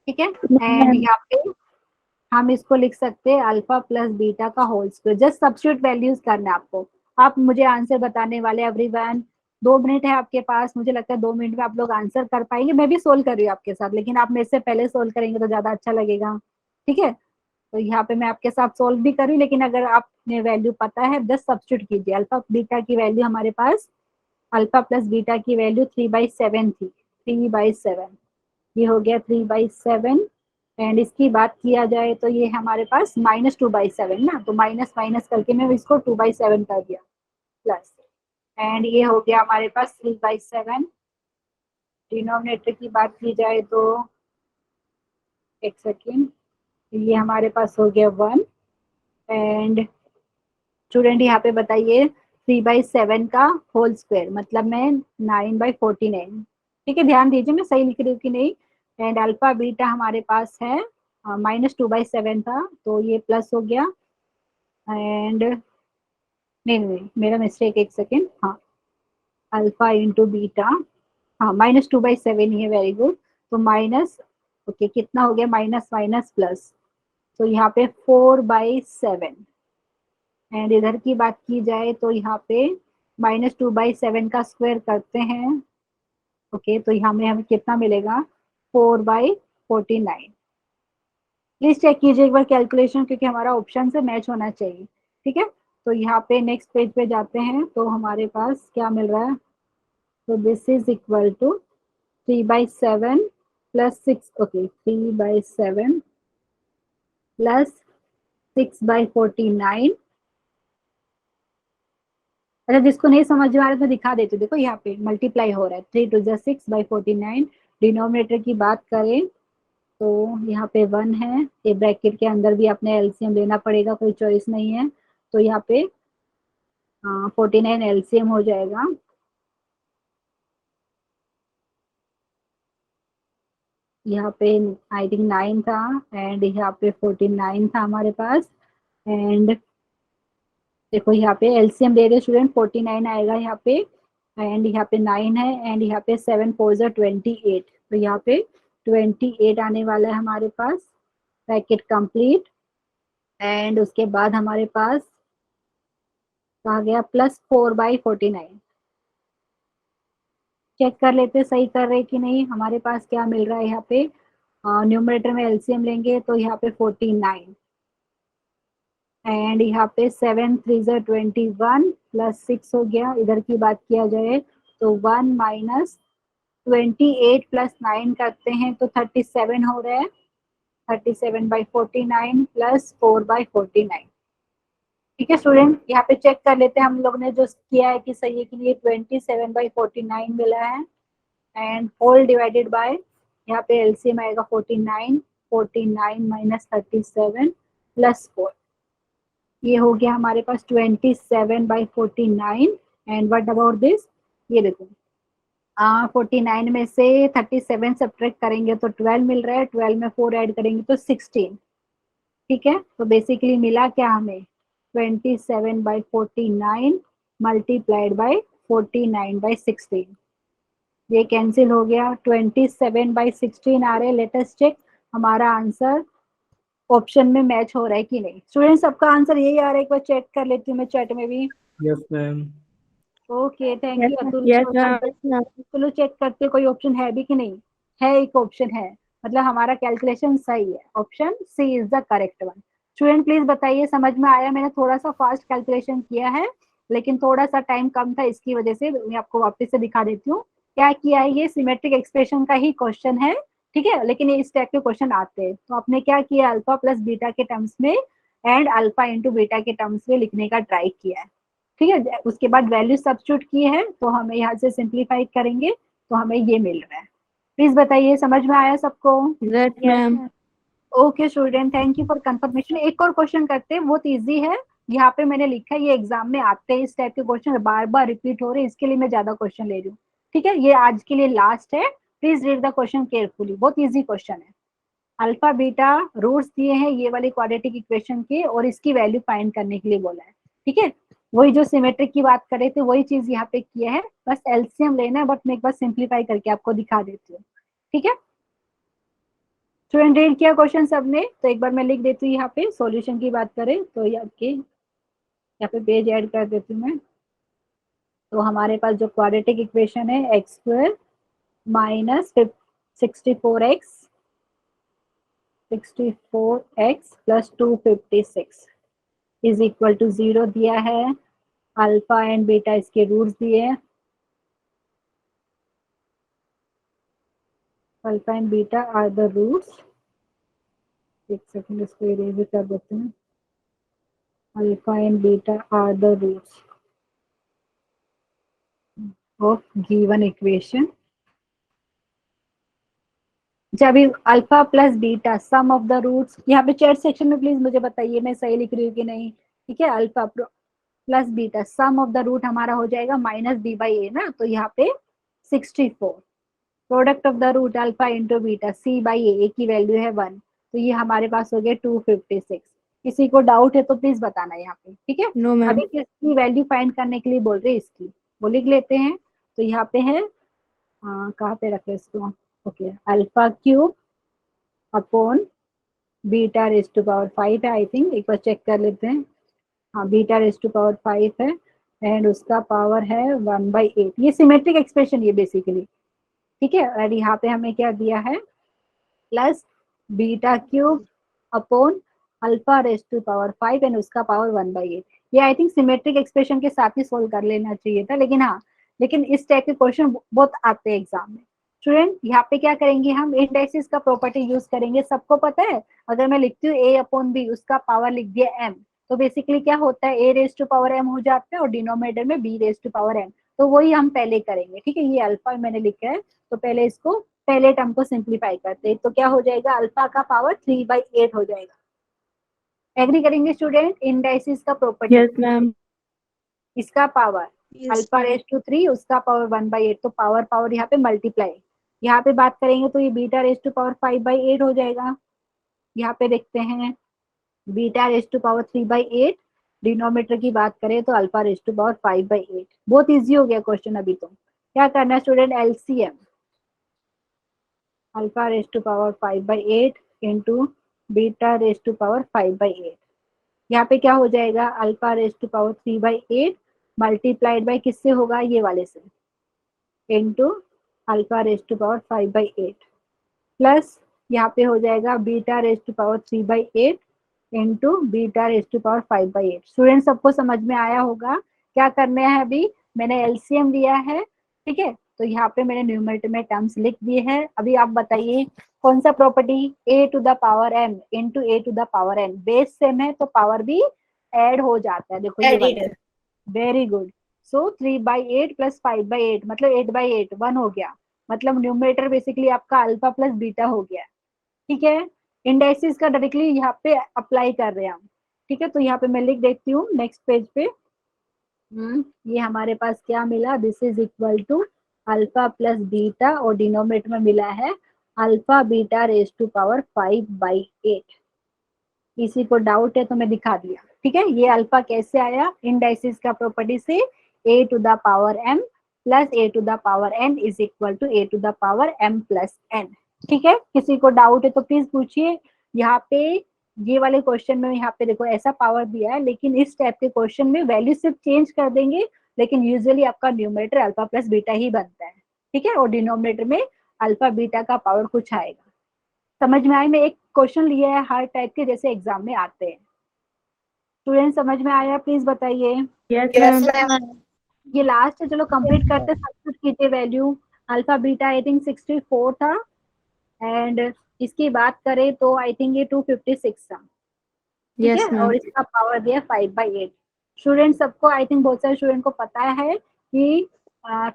ठीक है, एंड यहाँ पे हम इसको लिख सकते हैं अल्फा प्लस बीटा का whole square, just substitute values करना है आपको। आप मुझे आंसर बताने वाले एवरीवन, 2 मिनट है आपके पास, मुझे लगता है 2 मिनट में आप लोग आंसर कर पाएंगे। मैं भी सोल्व कर रही हूँ आपके साथ, लेकिन आप मेरे से पहले सोल्व करेंगे तो ज्यादा अच्छा लगेगा। ठीक है, तो यहाँ पे मैं आपके साथ सोल्व भी कर रही हूँ, लेकिन अगर आपने वैल्यू पता है जस्ट सब्स्टिट्यूट कीजिए। अल्फा बीटा की वैल्यू हमारे पास, अल्फा प्लस बीटा की वैल्यू 3/7 थी, 3/7, ये हो गया 3/7, एंड इसकी बात किया जाए तो ये हमारे पास -2/7 ना, तो माइनस माइनस करके मैं इसको 2/7 कर दिया, प्लस, एंड ये हो गया हमारे पास 3/7। डिनोमिनेटर की बात की जाए तो एक सेकेंड, ये हमारे पास हो गया 1, एंड स्टूडेंट यहाँ पे बताइए 3/7 का होल स्क्वायर मतलब मैं 9/49। ठीक है, ध्यान दीजिए मैं सही लिख रही हूँ कि नहीं। एंड अल्फा बीटा हमारे पास है -2/7 था, तो ये प्लस हो गया, एंड नहीं नहीं मेरा मिस्टेक, एक सेकेंड, हाँ अल्फा इंटू बीटा, हाँ -2/7 ही है, वेरी गुड। तो माइनस, ओके कितना हो गया, माइनस माइनस प्लस, तो यहाँ पे 4/7, एंड इधर की बात की जाए तो यहाँ पे -2/7 का स्क्वायर करते हैं। ओके, तो यहाँ में हमें कितना मिलेगा, 4/49। प्लीज चेक कीजिए एक बार कैलकुलेशन, क्योंकि हमारा ऑप्शन से मैच होना चाहिए। ठीक है, तो यहाँ पे नेक्स्ट पेज पे जाते हैं, तो हमारे पास क्या मिल रहा है, तो this is equal to 3/7 plus 6, okay 3/7 plus 6/49। अच्छा जिसको नहीं समझ में आ रहा है तो दिखा देती हूँ, देखो यहाँ पे मल्टीप्लाई हो रहा है, 3 2 6/49। डिनोमिनेटर की बात करें तो यहाँ पे 1 है, ये ब्रैकेट के अंदर भी अपने एलसीएम लेना पड़ेगा, कोई चॉइस नहीं है, तो यहाँ पे 49 एलसीएम हो जाएगा। यहाँ पे आई थिंक 9 था, एंड यहाँ पे 49 था हमारे पास, एंड देखो यहाँ पे एलसीएम दे रहे स्टूडेंट, 49 आएगा यहाँ पे, एंड यहाँ पे 9 है, एंड यहाँ पे 7 4 28, तो यहाँ पे 28 आने वाला है हमारे पास, ब्रैकेट कंप्लीट, एंड उसके बाद हमारे पास आ गया प्लस 4/49। चेक कर लेते सही कर रहे कि नहीं, हमारे पास क्या मिल रहा है यहाँ पे, न्यूमरेटर में एलसीएम लेंगे तो यहाँ पे 49, एंड यहाँ पे 7 3 21 प्लस 6 हो गया। इधर की बात किया जाए तो 1 माइनस 28 प्लस 9 करते हैं तो 37 हो रहा है, 37/49 प्लस 4/49। ठीक है स्टूडेंट, यहाँ पे चेक कर लेते हैं हम लोग ने जो किया है कि सही है कि नहीं, 27/49 मिला है, एंड होल डिवाइडेड बाय, यहाँ पे एलसीएम आएगा 49, 49 माइनस 37 प्लस 4, ये हो गया हमारे पास 27/49। एंड व्हाट अबाउट दिस, ये देखो 49 में से 37 सब्ट्रैक्ट करेंगे तो 12 मिल रहा है, 12 में 4 ऐड करेंगे तो 16। ठीक है, तो बेसिकली मिला क्या हमें 27/49 मल्टीप्लाइड बाय 49/16। ये कैंसिल हो गया, 27/16 आ रहे। लेट अस चेक हमारा आंसर ऑप्शन में मैच हो रहा है कि नहीं। स्टूडेंट सबका आंसर यही आ रहा है, एक बार चेक कर लेती हूँ मैं चैट में भी। Yes, ma'am. Okay, thank you Atul. Yes, ma'am. चलो चेक करते कोई ऑप्शन है भी कि नहीं। है, एक ऑप्शन है, मतलब हमारा कैलकुलेशन सही है। Option C is the correct one. Student please बताइए समझ में आया? मैंने थोड़ा सा फास्ट कैलकुलेशन किया है, लेकिन थोड़ा सा टाइम कम था, इसकी वजह से मैं आपको वापस से दिखा देती हूँ क्या किया है। ये सिमेट्रिक एक्सप्रेशन का ही क्वेश्चन है, ठीक है, लेकिन ये इस टाइप के क्वेश्चन आते हैं। तो आपने क्या किया, अल्फा प्लस बीटा के टर्म्स में एंड अल्फा इंटू बीटा के टर्म्स में लिखने का ट्राई किया है। ठीक है, उसके बाद वैल्यू सब्स्टिट्यूट किए हैं, तो हमें यहाँ से सिंप्लीफाई करेंगे तो हमें ये मिल रहा है। प्लीज बताइए समझ में आया सबको? Yes, ma'am. Okay student, thank you for confirmation. एक और क्वेश्चन करते हैं, बहुत इजी है। यहाँ पे मैंने लिखा है ये एग्जाम में आते हैं, इस टाइप के क्वेश्चन बार बार रिपीट हो रहे हैं, इसके लिए मैं ज्यादा क्वेश्चन ले रही हूँ। ठीक है, ये आज के लिए लास्ट है। Please read the question carefully, बहुत इजी क्वेश्चन है। अल्फा बीटा रूट्स दिए हैं ये वाले क्वाड्रेटिक इक्वेशन के, और इसकी वैल्यू फाइंड करने के लिए बोला है। ठीक है, वही जो सिमेट्रिक की बात कर रहे थे वही चीज यहाँ पे किया है, बस एलसीएम लेना है। बट मैं एक बार सिंप्लीफाई करके आपको दिखा देती हूँ। ठीक है, स्टूडेंट रीड किया क्वेश्चन सबने? तो एक बार मैं लिख देती हूँ यहाँ पे। सॉल्यूशन की बात करें तो ये आपके यहाँ पे पेज ऐड कर देती हूँ मैं। तो हमारे पास जो क्वाड्रेटिक इक्वेशन है x² minus 64x plus 256 is equal to 0 दिया है। अल्फा एंड बीटा इसके रूट्स दिए हैं। Alpha and beta are the roots. एक सेकंड इसको इरेज कर देते हैं। Alpha and beta are the roots of given equation. जब alpha plus beta sum of the roots, यहाँ पे चैट सेक्शन में प्लीज मुझे बताइए मैं सही लिख रही हूँ कि नहीं। ठीक है, alpha plus beta sum of the root हमारा हो जाएगा माइनस बी बाई ए ना, तो यहाँ पे 64। Product of the root alpha into beta C by a की वैल्यू है 1, तो ये हमारे पास हो गया 256। किसी को डाउट है तो प्लीज बताना यहाँ पे। ठीक है, No, ma'am. अभी किसकी वैल्यू फाइंड करने के लिए बोल रहे हैं, इसकी वो लिख लेते हैं। तो यहाँ पे है, कहाँ पे रखे इसको, okay, alpha cube upon beta raise to power 5 है आई थिंक, एक बार चेक कर लेते हैं। हाँ, बीटा रेज टू पावर 5 है एंड उसका पावर है 1/8। ये सिमेट्रिक एक्सप्रेशन ये बेसिकली। ठीक है, और यहाँ पे हमें क्या दिया है, plus beta cube upon alpha raise to power 5 and उसका पावर 1/8। ये आई थिंक सिमेट्रिक एक्सप्रेशन के साथ ही सोल्व कर लेना चाहिए था, लेकिन हाँ, लेकिन इस टाइप के क्वेश्चन बहुत आते हैं एग्जाम में। स्टूडेंट यहाँ पे क्या करेंगे, हम इंडेक्सिस का प्रॉपर्टी यूज करेंगे। सबको पता है, अगर मैं लिखती हूँ a अपॉन बी, उसका पावर लिख दिया m, तो बेसिकली क्या होता है, a raise to power m हो जाता है और डिनोमिनेटर में b raise to power m। तो वही हम पहले करेंगे। ठीक है, ये अल्फा मैंने लिखा है, तो पहले इसको पहले टर्म को सिंप्लीफाई करते हैं। तो क्या हो जाएगा, अल्फा का पावर 3/8 हो जाएगा। एग्री करेंगे स्टूडेंट, इंडाइसिस का प्रॉपर्टी। Yes, ma'am. इसका पावर अल्फा रेज टू 3, उसका पावर 1/8, तो पावर पावर यहाँ पे मल्टीप्लाई। यहाँ पे बात करेंगे तो ये बीटा रेज टू पावर 5/8 हो जाएगा। यहाँ पे देखते हैं beta raise to power 3/8, denominator की बात करें तो अल्फा रेज टू पावर 5/8। बहुत इजी हो गया क्वेश्चन। अभी तो क्या करना है student, LCM alpha raise to power 5/8 into beta raise to power 5/8। यहाँ पे क्या हो जाएगा, alpha raise to power 3/8 multiplied by किससे होगा, ये वाले से, into alpha raise to power 5/8 plus यहाँ पे हो जाएगा beta raise to power 3/8 into beta raise to power 5/8। Student सबको समझ में आया होगा क्या करना है। अभी मैंने एलसीएम लिया है, ठीक है, तो यहाँ पे मैंने न्यूमरेटर में टर्म्स लिख दिए हैं। अभी आप बताइए कौन सा property, a to the power m into a to the power n, base same है तो पावर भी ऐड हो जाता है। देखो ये Added. Very good. So 3/8 plus 5/8 मतलब 8/8, 1 हो गया। मतलब न्यूमरेटर बेसिकली आपका अल्फा प्लस बीटा हो गया। ठीक है, इंडाइसिस का डायरेक्टली यहाँ पे अप्लाई कर रहे हैं हम। ठीक है, तो यहाँ पे मैं लिख देती हूँ, नेक्स्ट पेज पे ये हमारे पास क्या मिला, this is equal to alpha plus beta और डिनोमिनेटर में मिला है alpha beta raise to power 5/8। किसी को डाउट है तो मैं दिखा दिया, ठीक है। ये अल्फा कैसे आया, इंडाइसिस का प्रॉपर्टी से a to the power m plus a to the power n is equal to a to the power m plus n, ठीक है। किसी को डाउट है तो प्लीज पूछिए। यहाँ पे ये वाले क्वेश्चन में यहाँ पे देखो ऐसा पावर दिया है, लेकिन इस टाइप के क्वेश्चन में वैल्यू सिर्फ चेंज कर देंगे, लेकिन यूजुअली आपका न्यूमरेटर अल्फा प्लस बीटा ही बनता है, ठीक है, और डिनोमिनेटर में अल्फा बीटा का पावर कुछ आएगा। समझ में आए? मैं एक क्वेश्चन लिया है हर टाइप के जैसे एग्जाम में आते हैं। स्टूडेंट समझ में आया? प्लीज बताइए। Yes, ma'am. ये लास्ट है, चलो कंप्लीट करते, सब्स्टिट्यूट कीजिए value. Alpha beta I think 64 था, एंड इसकी बात करें तो आई थिंक ये 256 था, ठीक है, और इसका पावर दिया 5/8। स्टूडेंट सबको आई थिंक बहुत सारे स्टूडेंट को पता है कि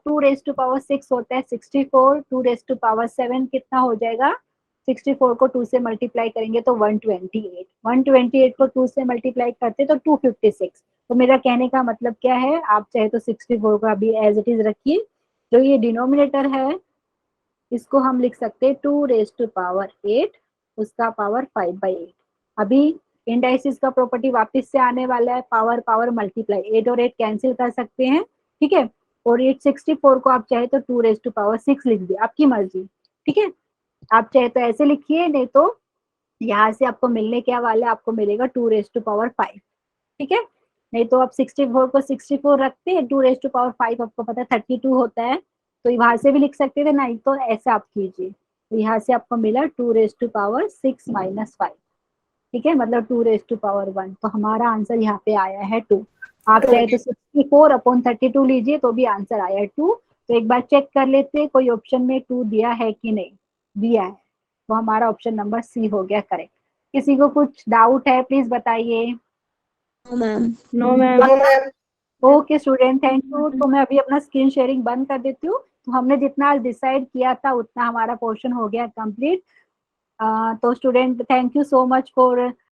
2 रेज टू पावर 6 होता है 64, 2 रेज टू पावर 7 कितना हो जाएगा, 64 को 2 से मल्टीप्लाई करेंगे तो 128, 128 को 2 से मल्टीप्लाई करते तो 256। तो मेरा कहने का मतलब क्या है, आप चाहे तो 64 का भी एज इट इज रखिए, जो ये डिनोमिनेटर है इसको हम लिख सकते हैं 2 रेज टू पावर 8, उसका पावर 5/8। अभी इंडाइसिस का प्रॉपर्टी वापस से आने वाला है, पावर पावर मल्टीप्लाई, 8 और 8 कैंसिल कर सकते हैं, ठीक है, और 864 को आप चाहे तो 2 रेज टू पावर 6 लिख दिए, आपकी मर्जी, ठीक है। आप चाहे तो ऐसे लिखिए, नहीं तो यहाँ से आपको मिलने क्या वाला है, आपको मिलेगा 2 रेज टू पावर 5, ठीक है। नहीं तो आप 64 को 64 रखते हैं, 2 रेज टू पावर 5 आपको पता है 32 होता है, तो वहां से भी लिख सकते थे, नहीं तो ऐसा आप कीजिए। तो यहाँ से आपको मिला 2 रेज टू पावर 6 माइनस 5, ठीक है, मतलब 2 रेज टू पावर 1। तो हमारा आंसर यहाँ पे आया है 2। आप चाहे तो 64/32 लीजिए तो भी आंसर आया है 2। तो एक बार चेक कर लेते हैं कोई ऑप्शन में 2 दिया है कि नहीं, दिया है, तो हमारा ऑप्शन नंबर सी हो गया करेक्ट। किसी को कुछ डाउट है प्लीज बताइए। No, ma'am. Okay student, thank you. तो मैं अभी अपना स्क्रीन शेयरिंग बंद कर देती हूँ। तो हमने जितना डिसाइड किया था उतना हमारा पोर्शन हो गया कंप्लीट। तो student thank you so much for